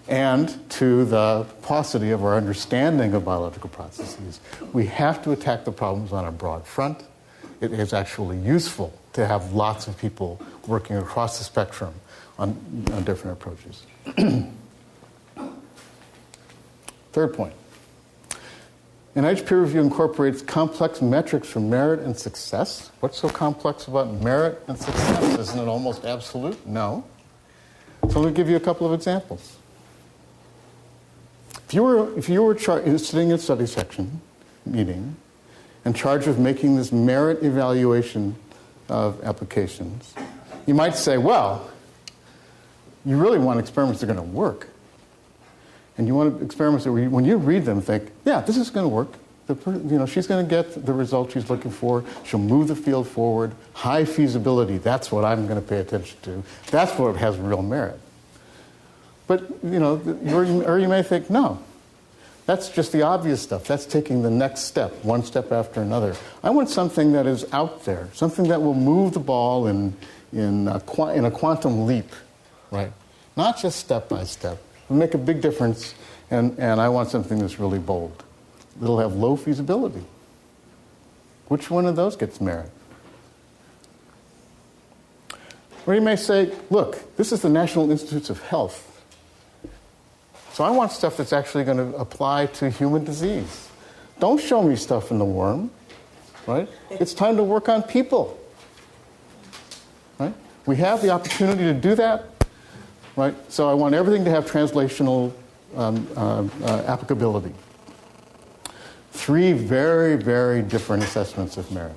and to the paucity of our understanding of biological processes. We have to attack the problems on a broad front. It is actually useful to have lots of people working across the spectrum on different approaches. Third point. NIH peer review incorporates complex metrics for merit and success. What's so complex about merit and success? Isn't it almost absolute? No. So let me give you a couple of examples. If you were sitting in a study section meeting in charge of making this merit evaluation of applications, you might say, well, you really want experiments that are going to work. And you want experiments that when you read them, think, yeah, this is going to work. She's going to get the result she's looking for. She'll move the field forward. High feasibility, that's what I'm going to pay attention to. That's what has real merit. But, or you may think, no, that's just the obvious stuff. That's taking the next step, one step after another. I want something that is out there, something that will move the ball in a quantum leap, right? Not just step by step. It'll make a big difference, and I want something that's really bold. It'll have low feasibility. Which one of those gets merit? Or you may say, look, this is the National Institutes of Health. So I want stuff that's actually going to apply to human disease. Don't show me stuff in the worm, right? It's time to work on people, right? We have the opportunity to do that, right? So I want everything to have translational applicability. Three very, very different assessments of merit.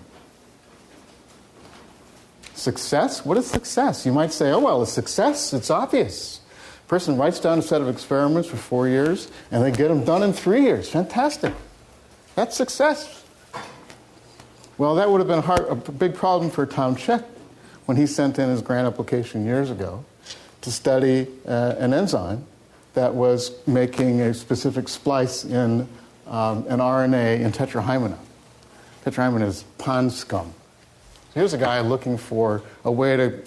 Success? What is success? You might say, oh, well, success, it's obvious. A person writes down a set of experiments for 4 years, and they get them done in 3 years. Fantastic. That's success. Well, that would have been a big problem for Tom Cech when he sent in his grant application years ago to study an enzyme that was making a specific splice in an RNA in tetrahymena. Tetrahymena is pond scum. So here's a guy looking for a way to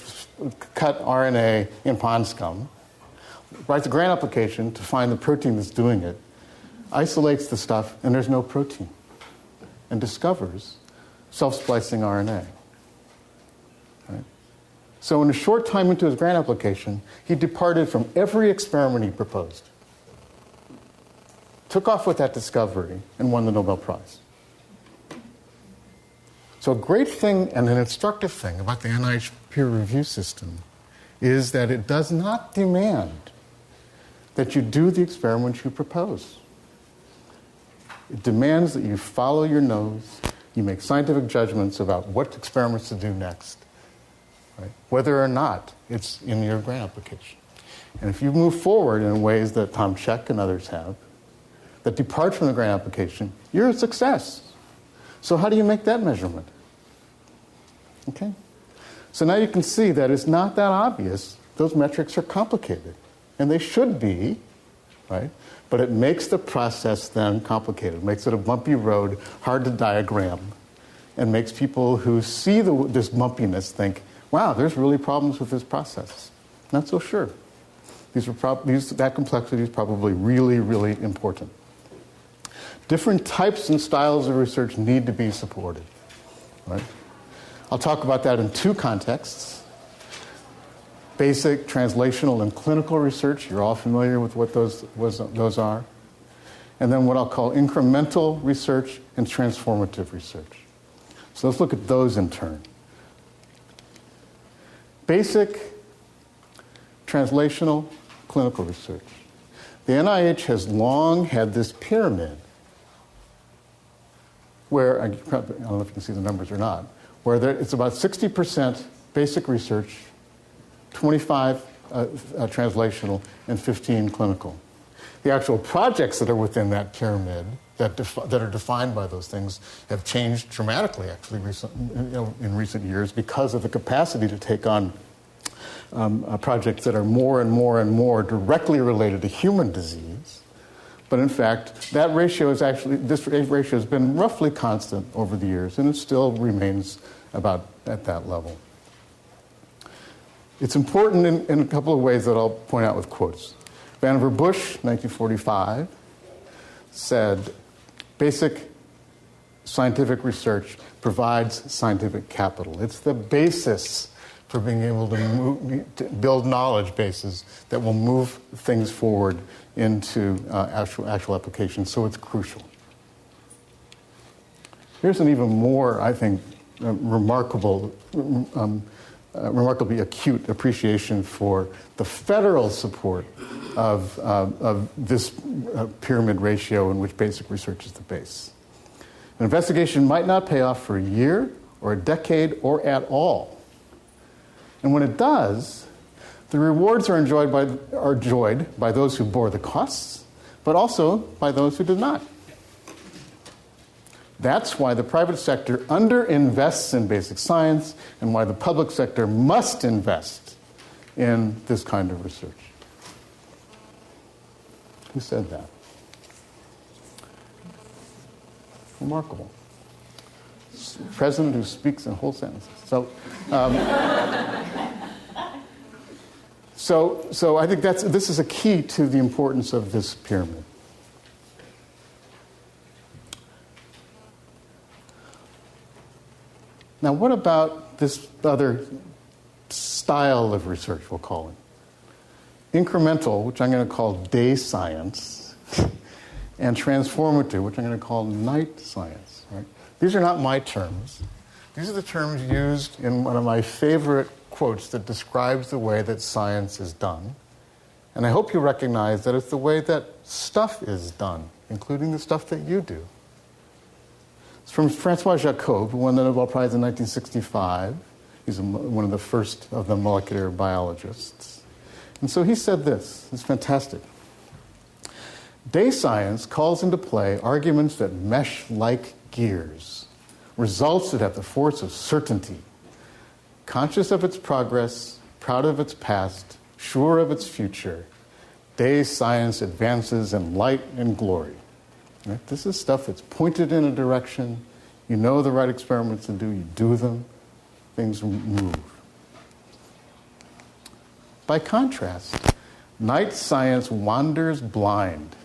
cut RNA in pond scum, writes a grant application to find the protein that's doing it, isolates the stuff, and there's no protein, and discovers self-splicing RNA. Right? So in a short time into his grant application, he departed from every experiment he proposed, took off with that discovery, and won the Nobel Prize. So a great thing and an instructive thing about the NIH peer review system is that it does not demand that you do the experiments you propose. It demands that you follow your nose, you make scientific judgments about what experiments to do next, right? Whether or not it's in your grant application. And if you move forward in ways that Tom Cech and others have, that depart from the grant application, you're a success. So how do you make that measurement? Okay? So now you can see that it's not that obvious. Those metrics are complicated. And they should be, right? But it makes the process then complicated. It makes it a bumpy road, hard to diagram, and makes people who see this bumpiness think, wow, there's really problems with this process. Not so sure. That complexity is probably really, really important. Different types and styles of research need to be supported, right? I'll talk about that in two contexts. Basic, translational, and clinical research. You're all familiar with what those are. And then what I'll call incremental research and transformative research. So let's look at those in turn. Basic, translational, clinical research. The NIH has long had this pyramid where, I don't know if you can see the numbers or not, where it's about 60% basic research, 25 translational, and 15 clinical. The actual projects that are within that pyramid that are defined by those things have changed dramatically, actually, in recent years because of the capacity to take on projects that are more and more and more directly related to human disease. But in fact, this ratio has been roughly constant over the years, and it still remains about at that level. It's important in a couple of ways that I'll point out with quotes. Vannevar Bush, 1945, said, "Basic scientific research provides scientific capital. It's the basis for being able to build knowledge bases that will move things forward into actual application, so it's crucial." Here's an even more, I think, remarkably acute appreciation for the federal support of this pyramid ratio in which basic research is the base. An investigation might not pay off for a year or a decade or at all. And when it does, the rewards are enjoyed by those who bore the costs, but also by those who did not. That's why the private sector underinvests in basic science and why the public sector must invest in this kind of research. Who said that? Remarkable. President who speaks in whole sentences. So I think this is a key to the importance of this pyramid. Now, what about this other style of research, we'll call it? Incremental, which I'm going to call day science, and transformative, which I'm going to call night science. Right? These are not my terms. These are the terms used in one of my favorite quotes that describes the way that science is done. And I hope you recognize that it's the way that stuff is done, including the stuff that you do. It's from Francois Jacob, who won the Nobel Prize in 1965. He's one of the first of the molecular biologists. And so he said this. It's fantastic. Day science calls into play arguments that mesh like gears, results that have the force of certainty, conscious of its progress, proud of its past, sure of its future. Day science advances in light and glory. Right? This is stuff that's pointed in a direction. You know the right experiments to do. You do them. Things move. By contrast, night science wanders blind.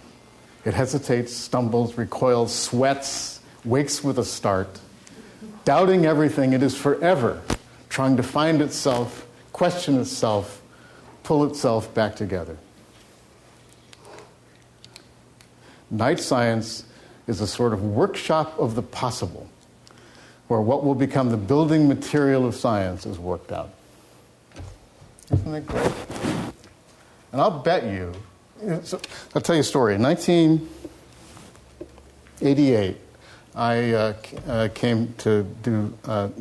It hesitates, stumbles, recoils, sweats, wakes with a start, doubting everything. It is forever trying to find itself, question itself, pull itself back together. Night science is a sort of workshop of the possible, where what will become the building material of science is worked out. Isn't that great? And I'll bet you, I'll tell you a story. In 1988, I came to do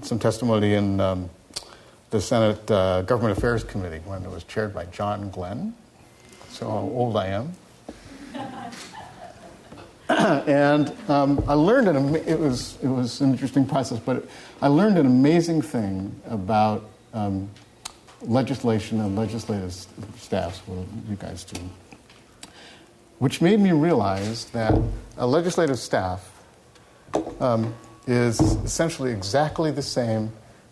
some testimony in the Senate Government Affairs Committee when it was chaired by John Glenn. So how old I am. And I learned it was an interesting process, but I learned an amazing thing about legislation and legislative staffs, what you guys do, which made me realize that a legislative staff is essentially exactly the same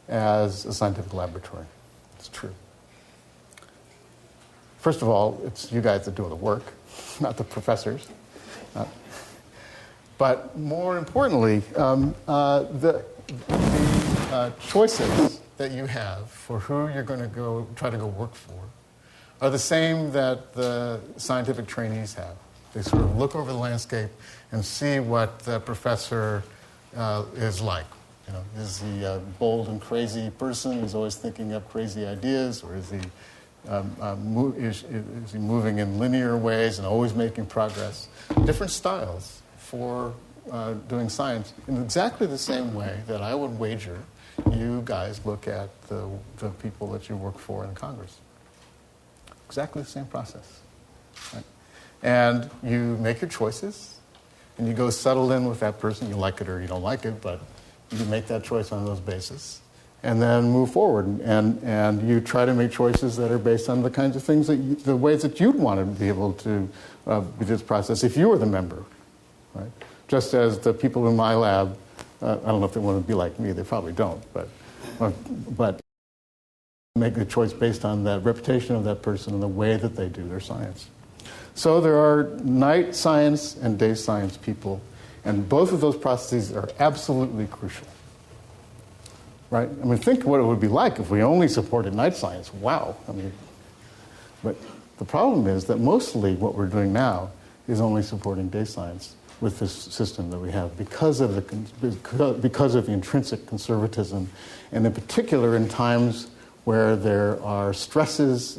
as a scientific laboratory. It's true. First of all, it's you guys that do the work, not the professors. But more importantly, the choices that you have for who you're going to try to go work for are the same that the scientific trainees have. They sort of look over the landscape and see what the professor is like. You know, is he a bold and crazy person who's always thinking up crazy ideas, or is he Is he moving in linear ways and always making progress? Different styles for doing science in exactly the same way that I would wager you guys look at the people that you work for in Congress. Exactly the same process. Right? And you make your choices, and you go settle in with that person. You like it or you don't like it, but you make that choice on those bases. And then move forward, and you try to make choices that are based on the kinds of things the ways that you'd want to be able to be this process if you were the member, right? Just as the people in my lab, I don't know if they want to be like me, they probably don't, but make the choice based on the reputation of that person and the way that they do their science. So there are night science and day science people, and both of those processes are absolutely crucial. Right? I mean, think what it would be like if we only supported night science. Wow. I mean, but the problem is that mostly what we're doing now is only supporting day science with this system that we have because of the intrinsic conservatism, and in particular in times where there are stresses,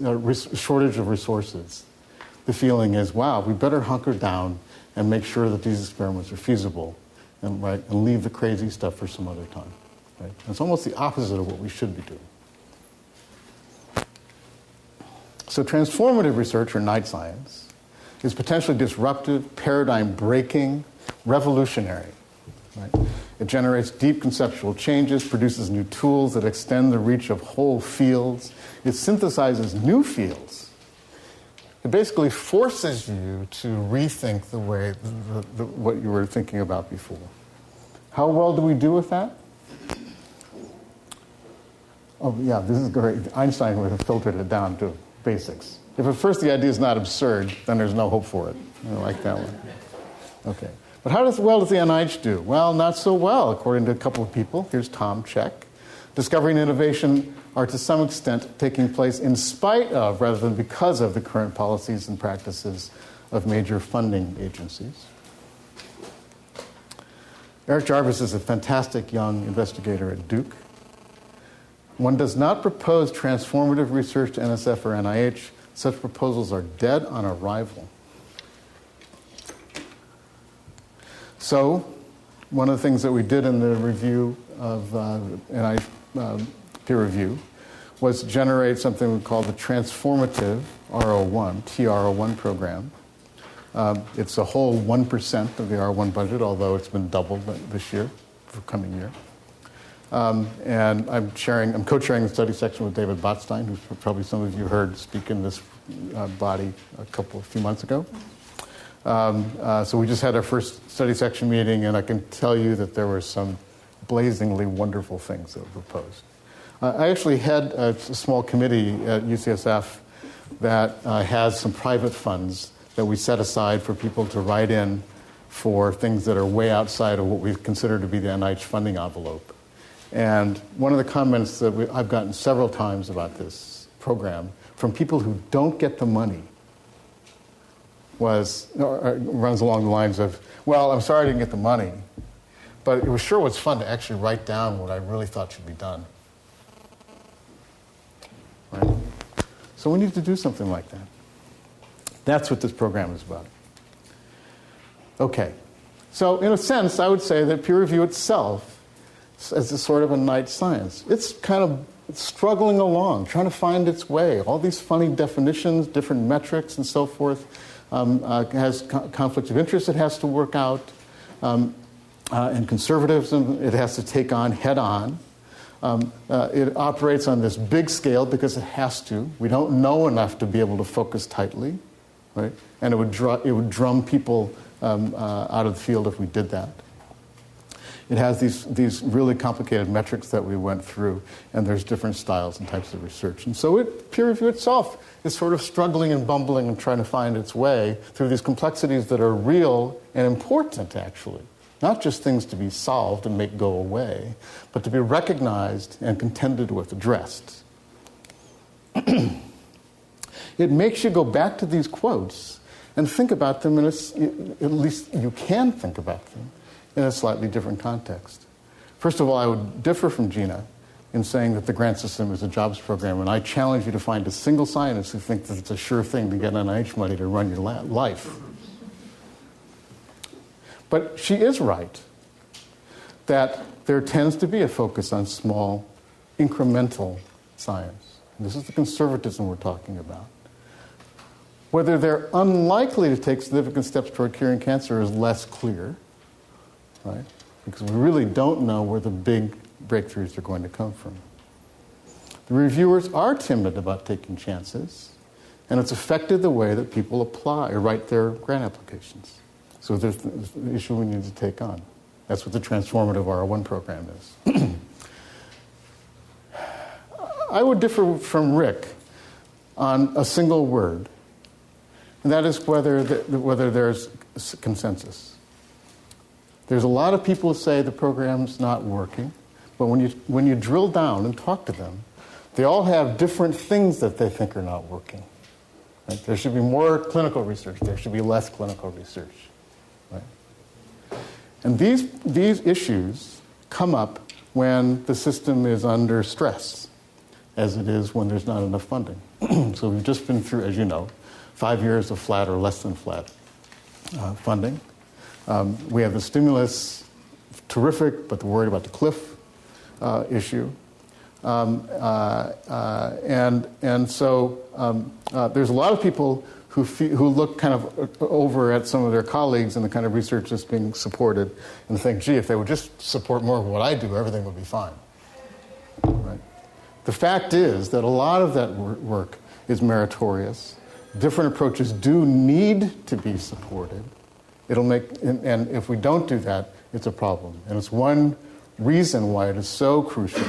shortage of resources. The feeling is, wow, we better hunker down and make sure that these experiments are feasible, and leave the crazy stuff for some other time. Right? It's almost the opposite of what we should be doing. So transformative research, or night science, is potentially disruptive, paradigm-breaking, revolutionary. Right? It generates deep conceptual changes, produces new tools that extend the reach of whole fields. It synthesizes new fields. It basically forces you to rethink the way what you were thinking about before. How well do we do with that? Oh, yeah, this is great. Einstein would have filtered it down to basics. If at first the idea is not absurd, then there's no hope for it. I like that one. Okay. But how well does the NIH do? Well, not so well, according to a couple of people. Here's Tom Check. Discovery and innovation are to some extent taking place in spite of, rather than because of, the current policies and practices of major funding agencies. Eric Jarvis is a fantastic young investigator at Duke. One does not propose transformative research to NSF or NIH. Such proposals are dead on arrival. So, one of the things that we did in the review of NIH peer review was generate something we call the Transformative RO1, TRO1 program. It's a whole 1% of the R1 budget, although it's been doubled this year, for coming year. And I'm co-chairing the study section with David Botstein, who probably some of you heard speak in this body a few months ago. So we just had our first study section meeting, and I can tell you that there were some blazingly wonderful things that were proposed. I actually had a small committee at UCSF that has some private funds that we set aside for people to write in for things that are way outside of what we consider to be the NIH funding envelope. And one of the comments that I've gotten several times about this program from people who don't get the money runs along the lines of, well, I'm sorry I didn't get the money, but it was fun to actually write down what I really thought should be done. Right? So we need to do something like that. That's what this program is about. Okay. So in a sense, I would say that peer review itself is a sort of a night science. It's kind of struggling along, trying to find its way. All these funny definitions, different metrics, and so forth. It has conflicts of interest it has to work out. And conservatism it has to take on head on. It operates on this big scale because it has to. We don't know enough to be able to focus tightly, right? And it would drum people out of the field if we did that. It has these really complicated metrics that we went through, and there's different styles and types of research. And so peer review itself is sort of struggling and bumbling and trying to find its way through these complexities that are real and important, actually. Not just things to be solved and make go away, but to be recognized and contended with, addressed. It makes you go back to these quotes and think about them, at least you can think about them, in a slightly different context. First of all, I would differ from Gina in saying that the grant system is a jobs program, and I challenge you to find a single scientist who thinks that it's a sure thing to get NIH money to run your life. But she is right that there tends to be a focus on small, incremental science. And this is the conservatism we're talking about. Whether they're unlikely to take significant steps toward curing cancer is less clear, right? Because we really don't know where the big breakthroughs are going to come from. The reviewers are timid about taking chances, and it's affected the way that people apply or write their grant applications. So there's the issue we need to take on. That's what the Transformative R1 program is. I would differ from Rick on a single word, and that is whether there's consensus. There's a lot of people who say the program's not working, but when you drill down and talk to them, they all have different things that they think are not working. Right? There should be more clinical research. There should be less clinical research. Right? And these issues come up when the system is under stress, as it is when there's not enough funding. So we've just been through, as you know, 5 years of flat or less than flat funding. We have the stimulus, terrific, but we're worried about the cliff issue. And so there's a lot of people who look kind of over at some of their colleagues and the kind of research that's being supported and think, gee, if they would just support more of what I do, everything would be fine. Right? The fact is that a lot of that work is meritorious. Different approaches do need to be supported. And if we don't do that, it's a problem. And it's one reason why it is so crucial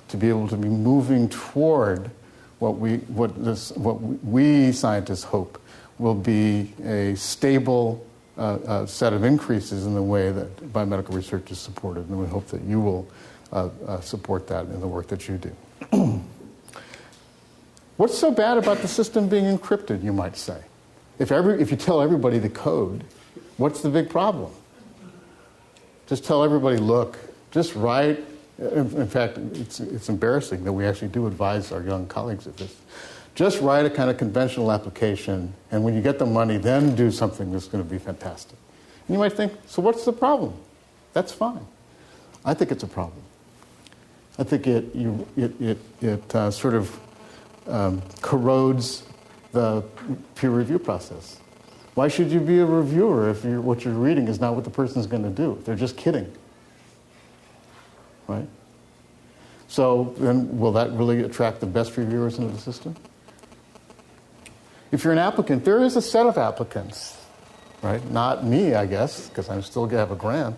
to be able to be moving toward what we scientists hope will be a stable set of increases in the way that biomedical research is supported. And we hope that you will support that in the work that you do. What's so bad about the system being encrypted, you might say? If you tell everybody the code, what's the big problem? Just tell everybody, look, just write. In fact, it's embarrassing that we actually do advise our young colleagues of this. Just write a kind of conventional application, and when you get the money, then do something that's going to be fantastic. And you might think, so what's the problem? That's fine. I think it's a problem. I think it sort of corrodes the peer review process. Why should you be a reviewer if what you're reading is not what the person's going to do? They're just kidding. Right? So then will that really attract the best reviewers into the system? If you're an applicant, there is a set of applicants, right? Not me, I guess, because I'm still going to have a grant,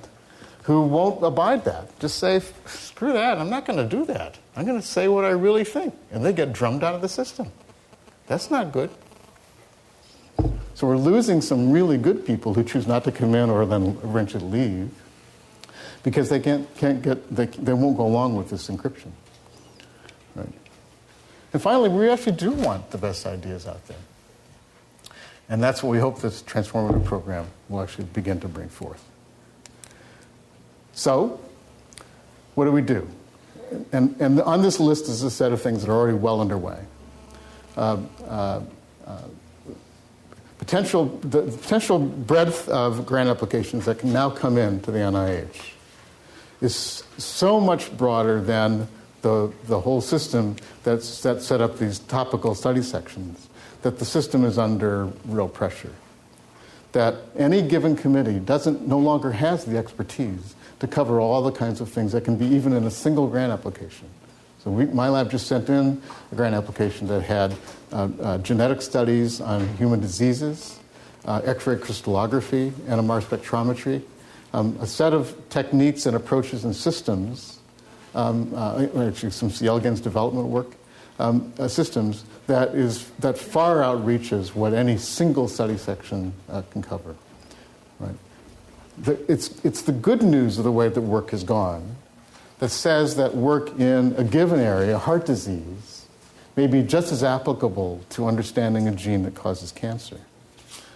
who won't abide that. Just say, screw that, I'm not going to do that. I'm going to say what I really think. And they get drummed out of the system. That's not good. So we're losing some really good people who choose not to come in or then eventually leave because they they won't go along with this encryption. Right? And finally, we actually do want the best ideas out there. And that's what we hope this transformative program will actually begin to bring forth. So, what do we do? And on this list is a set of things that are already well underway. The potential breadth of grant applications that can now come in to the NIH is so much broader than the whole system that set up these topical study sections, that the system is under real pressure. That any given committee no longer has the expertise to cover all the kinds of things that can be even in a single grant application. So my lab just sent in a grant application that had genetic studies on human diseases, X-ray crystallography, NMR spectrometry, a set of techniques and approaches and systems, actually some C. elegans development work, systems that far outreaches what any single study section can cover. Right? It's the good news of the way that work has gone that says that work in a given area, heart disease, may be just as applicable to understanding a gene that causes cancer.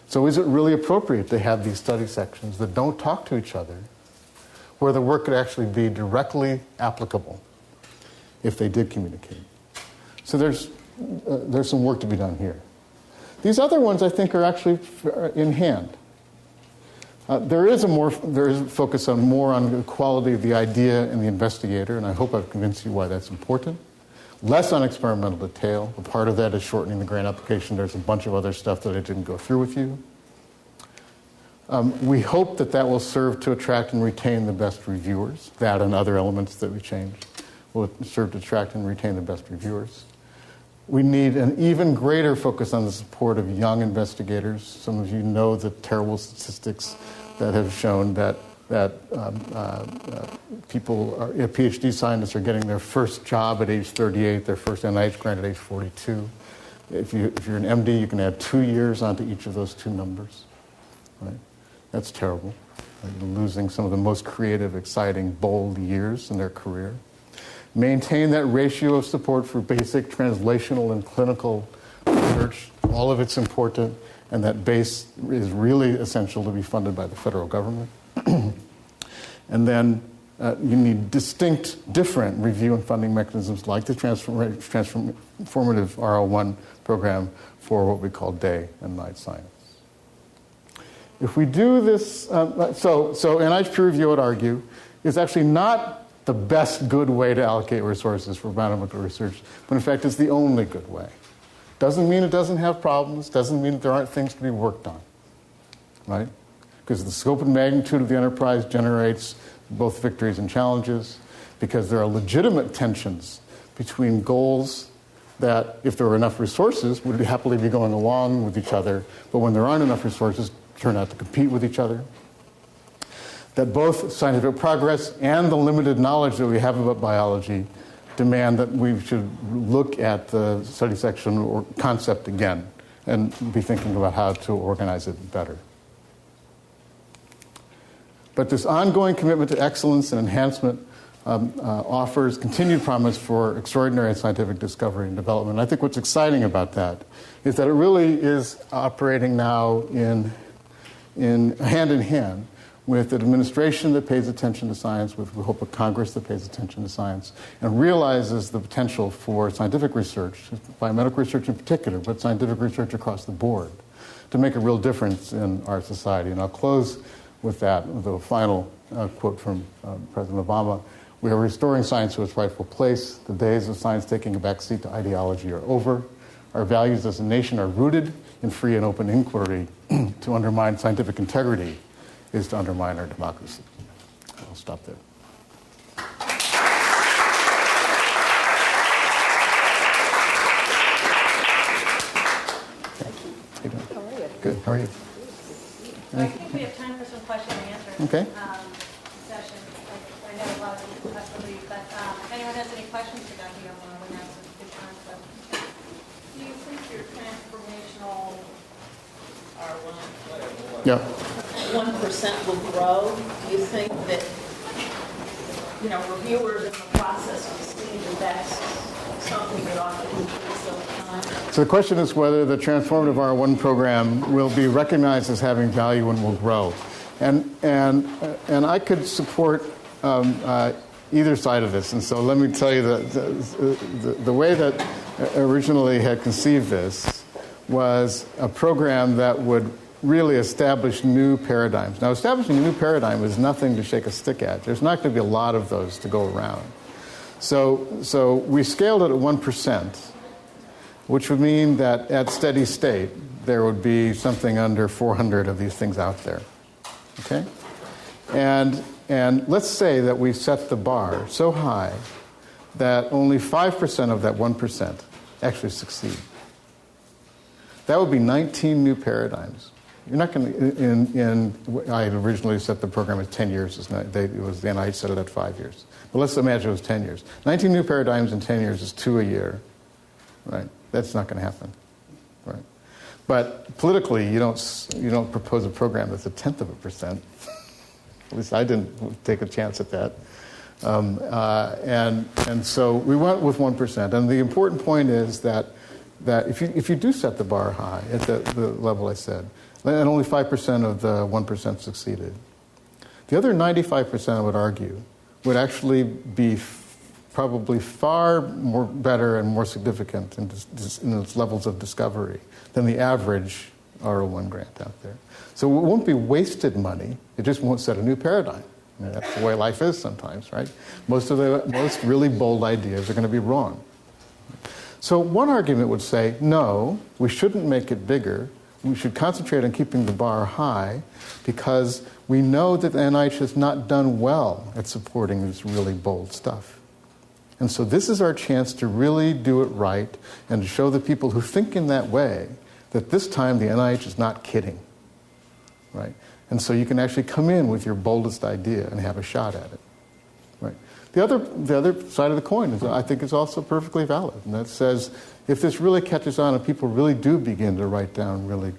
So is it really appropriate to have these study sections that don't talk to each other, where the work could actually be directly applicable? if they did communicate. So there's some work to be done here. These other ones, I think, are actually in hand. There is a focus more on the quality of the idea and the investigator, and I hope I've convinced you why that's important. Less on experimental detail. A part of that is shortening the grant application. There's a bunch of other stuff that I didn't go through with you. We hope that will serve to attract and retain the best reviewers. That and other elements that we changed will serve to attract and retain the best reviewers. We need an even greater focus on the support of young investigators. Some of you know the terrible statistics that have shown that people, PhD scientists, are getting their first job at age 38, their first NIH grant at age 42. If you're an MD, you can add 2 years onto each of those two numbers. Right? That's terrible. You're losing some of the most creative, exciting, bold years in their career. Maintain that ratio of support for basic translational and clinical research. All of it's important, and that base is really essential to be funded by the federal government. And then you need distinct, different review and funding mechanisms like the Transformative R01 program for what we call day and night science. If we do this, so NIH peer review, I would argue, is actually not the best good way to allocate resources for biomedical research, but in fact it's the only good way. Doesn't mean it doesn't have problems, doesn't mean that there aren't things to be worked on, right? Because the scope and magnitude of the enterprise generates both victories and challenges, because there are legitimate tensions between goals that, if there were enough resources, would happily be going along with each other, but when there aren't enough resources, turn out to compete with each other. That both scientific progress and the limited knowledge that we have about biology demand that we should look at the study section or concept again and be thinking about how to organize it better. But this ongoing commitment to excellence and enhancement offers continued promise for extraordinary scientific discovery and development. And I think what's exciting about that is that it really is operating now in hand with an administration that pays attention to science, with, we hope, a Congress that pays attention to science, and realizes the potential for scientific research, biomedical research in particular, but scientific research across the board, to make a real difference in our society. And I'll close with that, with a final quote from President Obama. We are restoring science to its rightful place. The days of science taking a backseat to ideology are over. Our values as a nation are rooted in free and open inquiry. To undermine scientific integrity is to undermine our democracy. I'll stop there. How you doing? How are you? Good. How are you? I think we have time for some question and answer session. I know a lot of people have to leave, but if anyone has any questions for Dr. Yamamoto, we have some good time. So, do you think your transformational R1, yeah. 1% will grow? Do you think that, reviewers in the process will see that that's something that ought to increase over time? So the question is whether the Transformative R1 program will be recognized as having value and will grow. And I could support either side of this. And so let me tell you that the way that originally had conceived this was a program that would really establish new paradigms. Now, establishing a new paradigm is nothing to shake a stick at. There's not going to be a lot of those to go around. So we scaled it at 1%, which would mean that at steady state, there would be something under 400 of these things out there. Okay? And let's say that we set the bar so high that only 5% of that 1% actually succeed. That would be 19 new paradigms. You're not going to, I had originally set the program at 10 years. The NIH set it at 5 years. But let's imagine it was 10 years. 19 new paradigms in 10 years is 2 a year, right? That's not going to happen, right? But politically, you don't propose a program that's 1/10%. At least I didn't take a chance at that. And so we went with 1%. And the important point is that if you do set the bar high at the level I said, and only 5% of the 1% succeeded, the other 95%, I would argue, would actually be probably far more better and more significant in its levels of discovery than the average R01 grant out there. So it won't be wasted money. It just won't set a new paradigm. That's the way life is sometimes, right? Most really bold ideas are going to be wrong. So one argument would say, no, we shouldn't make it bigger. We should concentrate on keeping the bar high because we know that the NIH has not done well at supporting this really bold stuff. And so this is our chance to really do it right and to show the people who think in that way that this time the NIH is not kidding, right? And so you can actually come in with your boldest idea and have a shot at it, right? The other side of the coin is, I think, is also perfectly valid, and that says if this really catches on and people really do begin to write down really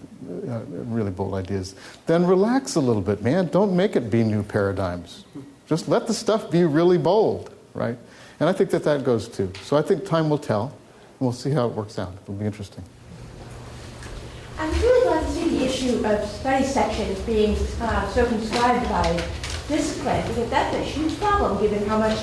bold ideas, then relax a little bit, man. Don't make it be new paradigms. Just let the stuff be really bold, right? And I think that goes too. So I think time will tell, and we'll see how it works out. It'll be interesting. I'm really glad to see the issue of study sections being circumscribed by discipline, because that's a huge problem given how much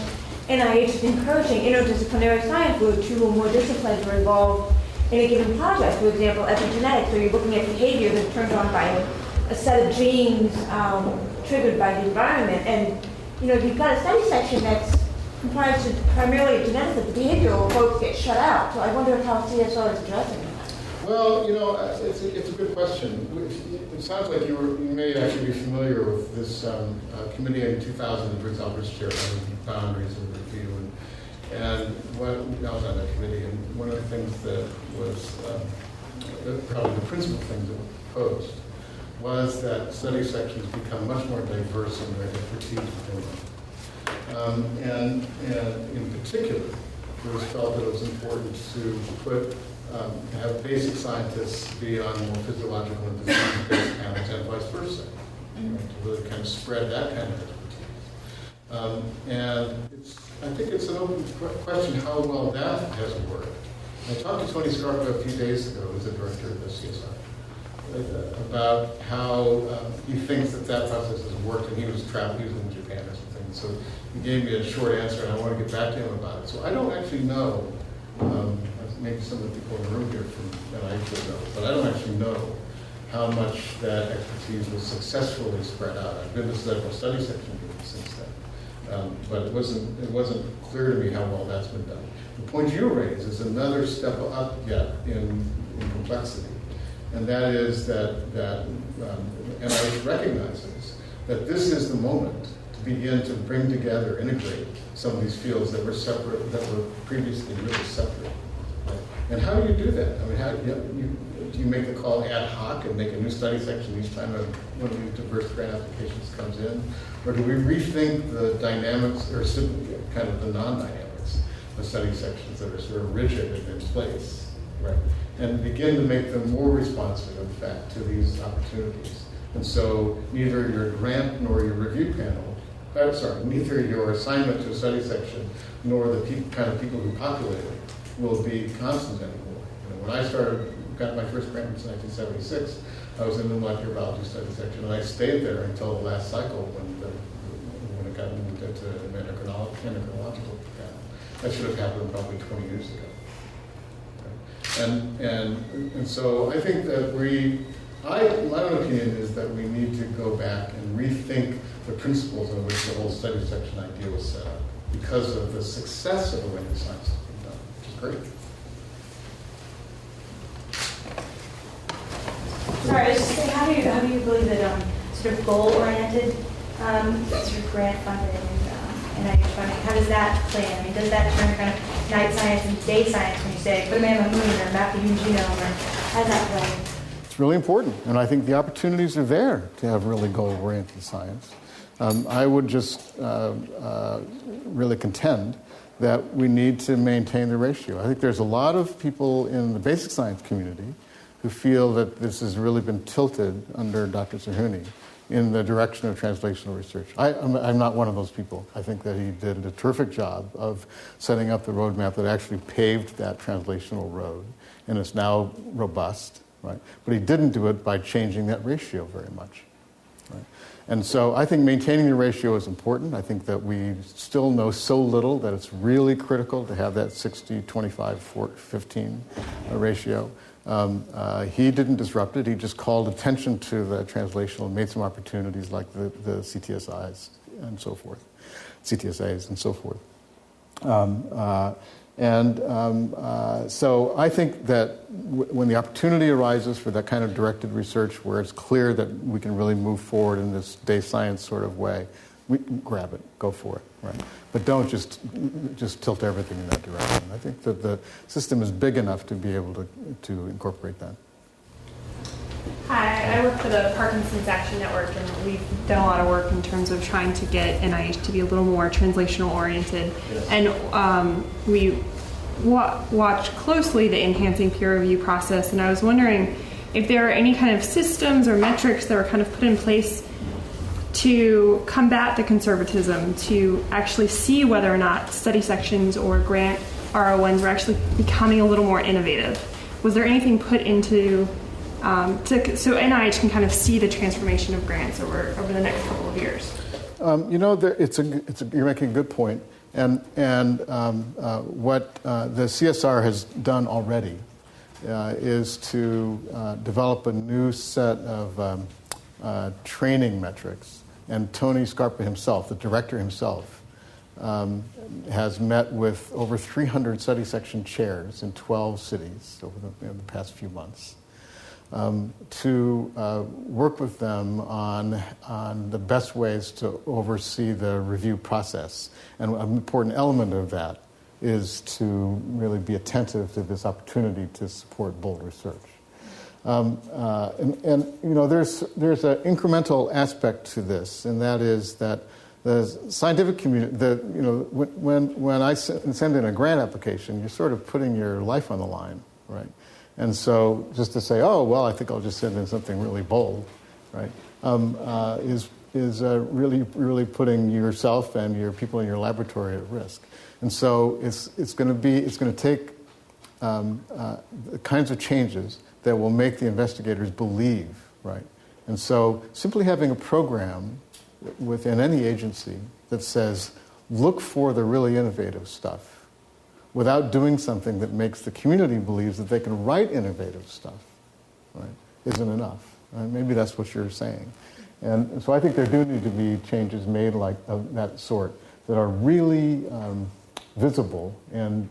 NIH is encouraging interdisciplinary science where two or more disciplines are involved in a given project. For example, epigenetics, where you're looking at behavior that's turned on by a set of genes triggered by the environment. And if you've got a study section that's comprised primarily of genetics, the behavioral folks get shut out. So I wonder how CSR is addressing that. Well, it's a good question. It sounds like you may actually be familiar with this committee in 2000 that Briggs Albert's chair on boundaries and review. And I was on that committee, and one of the things that was probably the principal things that were proposed was that study sections become much more diverse in their expertise within them. And in particular, it was felt that it was important to have basic scientists be on more physiological and disease-based panels and vice versa, right, to really kind of spread that kind of expertise. And I think it's an open question how well that has worked. I talked to Tony Scarpa a few days ago, who's the director of the CSI, about how he thinks that process has worked, and he was in Japan or something. So he gave me a short answer, and I want to get back to him about it. So I don't actually know. Maybe some of the people in the room here from NIH would know, but I don't actually know how much that expertise was successfully spread out. I've been to several study section meetings since then, but it wasn't clear to me how well that's been done. The point you raise is another step up yet in complexity, and that is that NIH recognizes that this is the moment to begin to bring together, integrate some of these fields that were separate, that were previously really separate. And how do you do that? I mean, do you make the call ad hoc and make a new study section each time one of these diverse grant applications comes in? Or do we rethink the dynamics, or kind of the non-dynamics of study sections that are sort of rigid and in place, right? And begin to make them more responsive, in fact, to these opportunities. And so neither your grant nor your review panel, neither your assignment to a study section nor the kind of people who populate it will be constant anymore. When I got my first grant in 1976, I was in the molecular biology study section, and I stayed there until the last cycle when it got moved into an endocrinological panel. That should have happened probably 20 years ago. Okay. And so I think that my own opinion is that we need to go back and rethink the principles on which the whole study section idea was set up because of the success of the way the science has been done. Great. Sorry, I was just saying, how do you believe that sort of goal-oriented sort of grant funding and NIH funding, how does that play in? I mean, does that turn kind of night science into day science when you say put a man on the moon or map the human genome, or how does that play? It's really important, and I think the opportunities are there to have really goal-oriented science. I would just really contend that we need to maintain the ratio. I think there's a lot of people in the basic science community who feel that this has really been tilted under Dr. Zerhouni in the direction of translational research. I'm not one of those people. I think that he did a terrific job of setting up the roadmap that actually paved that translational road, and it's now robust, right? But he didn't do it by changing that ratio very much, right? And so I think maintaining the ratio is important. I think that we still know so little that it's really critical to have that 60, 25, 15 ratio. He didn't disrupt it. He just called attention to the translational and made some opportunities like the CTSIs and so forth, CTSAs and so forth. So I think that when the opportunity arises for that kind of directed research where it's clear that we can really move forward in this day science sort of way, we grab it, go for it, right? But don't just tilt everything in that direction. I think that the system is big enough to be able to incorporate that. Hi, I work for the Parkinson's Action Network, and we've done a lot of work in terms of trying to get NIH to be a little more translational oriented. Yes. And we watch closely the enhancing peer review process, and I was wondering if there are any kind of systems or metrics that were kind of put in place to combat the conservatism, to actually see whether or not study sections or grant RO1s were actually becoming a little more innovative. Was there anything put into so NIH can kind of see the transformation of grants over the next couple of years? You're making a good point. And what the CSR has done already is to develop a new set of training metrics. And Tony Scarpa himself, the director himself, has met with over 300 study section chairs in 12 cities over the past few months. To work with them on the best ways to oversee the review process. And an important element of that is to really be attentive to this opportunity to support bold research. And there's an incremental aspect to this, and that is that the scientific community, when I send in a grant application, you're sort of putting your life on the line, right? And so just to say, oh, well, I think I'll just send in something really bold, right, is really, really putting yourself and your people in your laboratory at risk. And so it's going to take the kinds of changes that will make the investigators believe, right? And so simply having a program within any agency that says, look for the really innovative stuff, without doing something that makes the community believe that they can write innovative stuff, right, isn't enough. Right? Maybe that's what you're saying. And so I think there do need to be changes made like of that sort that are really visible and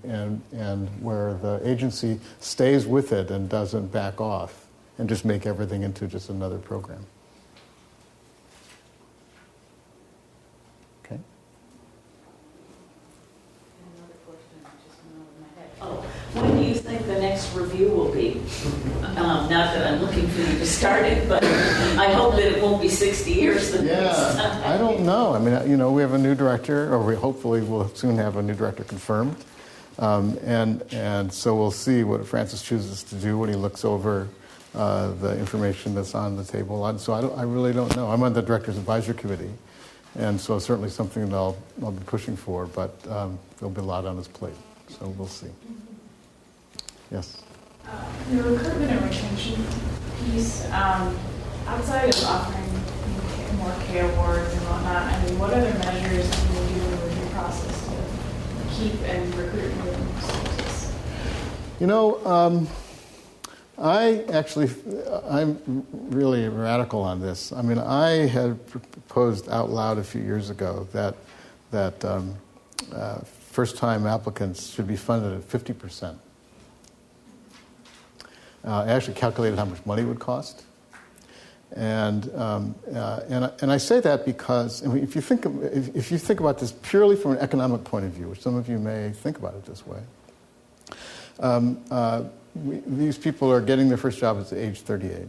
where the agency stays with it and doesn't back off and just make everything into just another program. Okay. When do you think the next review will be? Not that I'm looking for you to start it, but I hope that it won't be 60 years the next time. I don't know. I mean, we have a new director, or we hopefully will soon have a new director confirmed. And so we'll see what Francis chooses to do when he looks over the information that's on the table. I really don't know. I'm on the Director's Advisory Committee, and so it's certainly something that I'll be pushing for, but there'll be a lot on his plate, so we'll see. Yes? The recruitment and retention piece, outside of offering more K awards and whatnot, I mean, what other measures can you do in the review process to keep and recruit new students? I'm really radical on this. I mean, I had proposed out loud a few years ago that first-time applicants should be funded at 50%. I actually calculated how much money it would cost, and I say that because if you think about this purely from an economic point of view, which some of you may think about it this way, these people are getting their first job at age 38.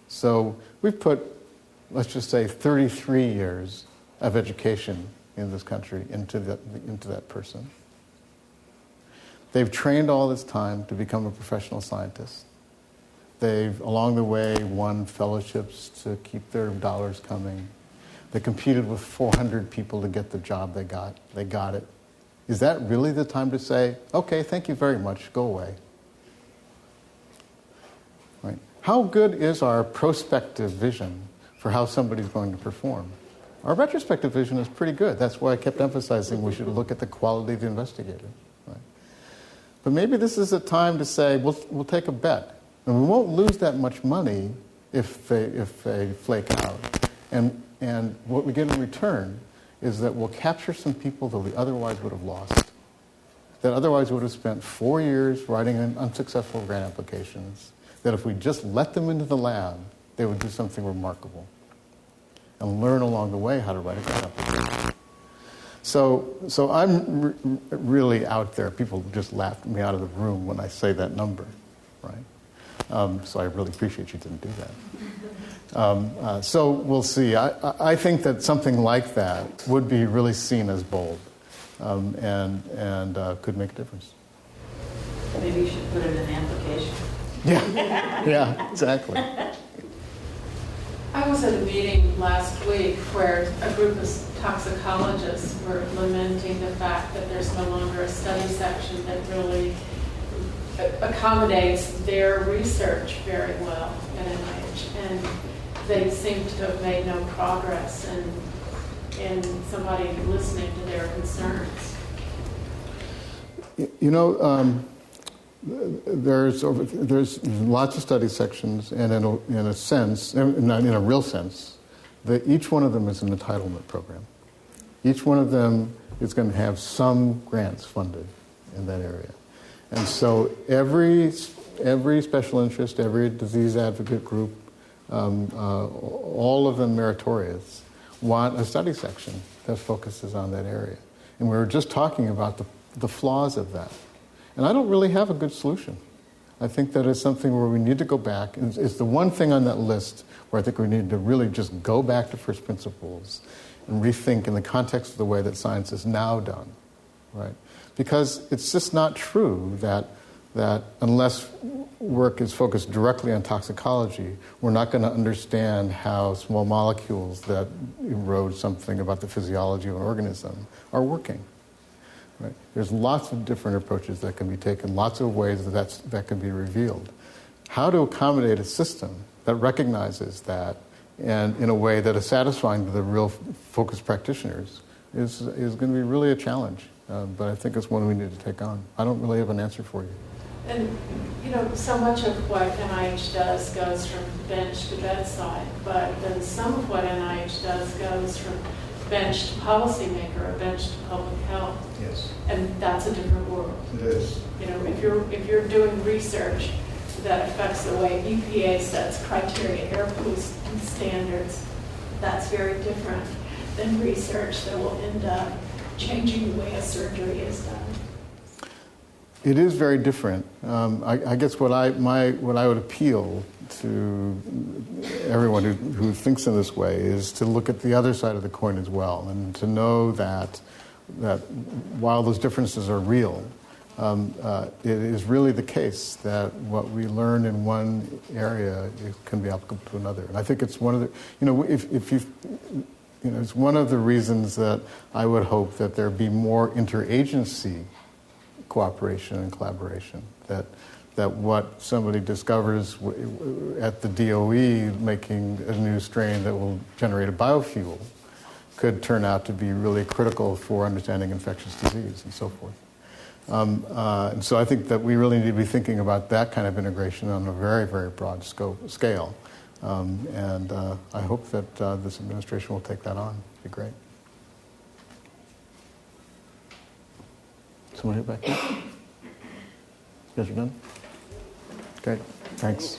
So we've put, let's just say, 33 years of education in this country into that person. They've trained all this time to become a professional scientist. They've, along the way, won fellowships to keep their dollars coming. They competed with 400 people to get the job they got. They got it. Is that really the time to say, okay, thank you very much, go away? Right? How good is our prospective vision for how somebody's going to perform. Our retrospective vision is pretty good. That's why I kept emphasizing we should look at the quality of the investigator. Right? But maybe this is a time to say, we'll take a bet. And we won't lose that much money if they flake out. And what we get in return is that we'll capture some people that we otherwise would have lost, that otherwise would have spent 4 years writing unsuccessful grant applications, that if we just let them into the lab, they would do something remarkable and learn along the way how to write a grant application. So I'm really out there. People just laughed me out of the room when I say that number, right? So I really appreciate you didn't do that. So we'll see. I think that something like that would be really seen as bold and could make a difference. Maybe you should put it in an application. Yeah, exactly. I was at a meeting last week where a group of toxicologists were lamenting the fact that there's no longer a study section that really accommodates their research very well at NIH. And they seem to have made no progress in somebody listening to their concerns. You know, there's lots of study sections, and in a sense, not in a real sense, that each one of them is an entitlement program. Each one of them is going to have some grants funded in that area. And so every special interest, every disease advocate group, all of them meritorious, want a study section that focuses on that area. And we were just talking about the flaws of that. And I don't really have a good solution. I think that is something where we need to go back. It's the one thing on that list where I think we need to really just go back to first principles and rethink in the context of the way that science is now done, right? Because it's just not true that unless work is focused directly on toxicology, we're not going to understand how small molecules that erode something about the physiology of an organism are working. Right? There's lots of different approaches that can be taken, lots of ways that can be revealed. How to accommodate a system that recognizes that and in a way that is satisfying to the real focused practitioners is going to be really a challenge. But I think it's one we need to take on. I don't really have an answer for you. And, you know, so much of what NIH does goes from bench to bedside, but then some of what NIH does goes from bench to policymaker or bench to public health. Yes. And that's a different world. It is. You know, if you're doing research that affects the way EPA sets criteria, air pollution standards, that's very different than research that will end up changing the way a surgery is done. It is very different. I guess what I would appeal to everyone who thinks in this way is to look at the other side of the coin as well, and to know that while those differences are real, it is really the case that what we learn in one area can be applicable to another. And I think it's one of the, it's one of the reasons that I would hope that there be more interagency cooperation and collaboration, that what somebody discovers at the DOE making a new strain that will generate a biofuel could turn out to be really critical for understanding infectious disease and so forth. And so I think that we really need to be thinking about that kind of integration on a very, very broad scale. And I hope that this administration will take that on. It'd be great. Someone here back here? You guys are done? Great. Thanks.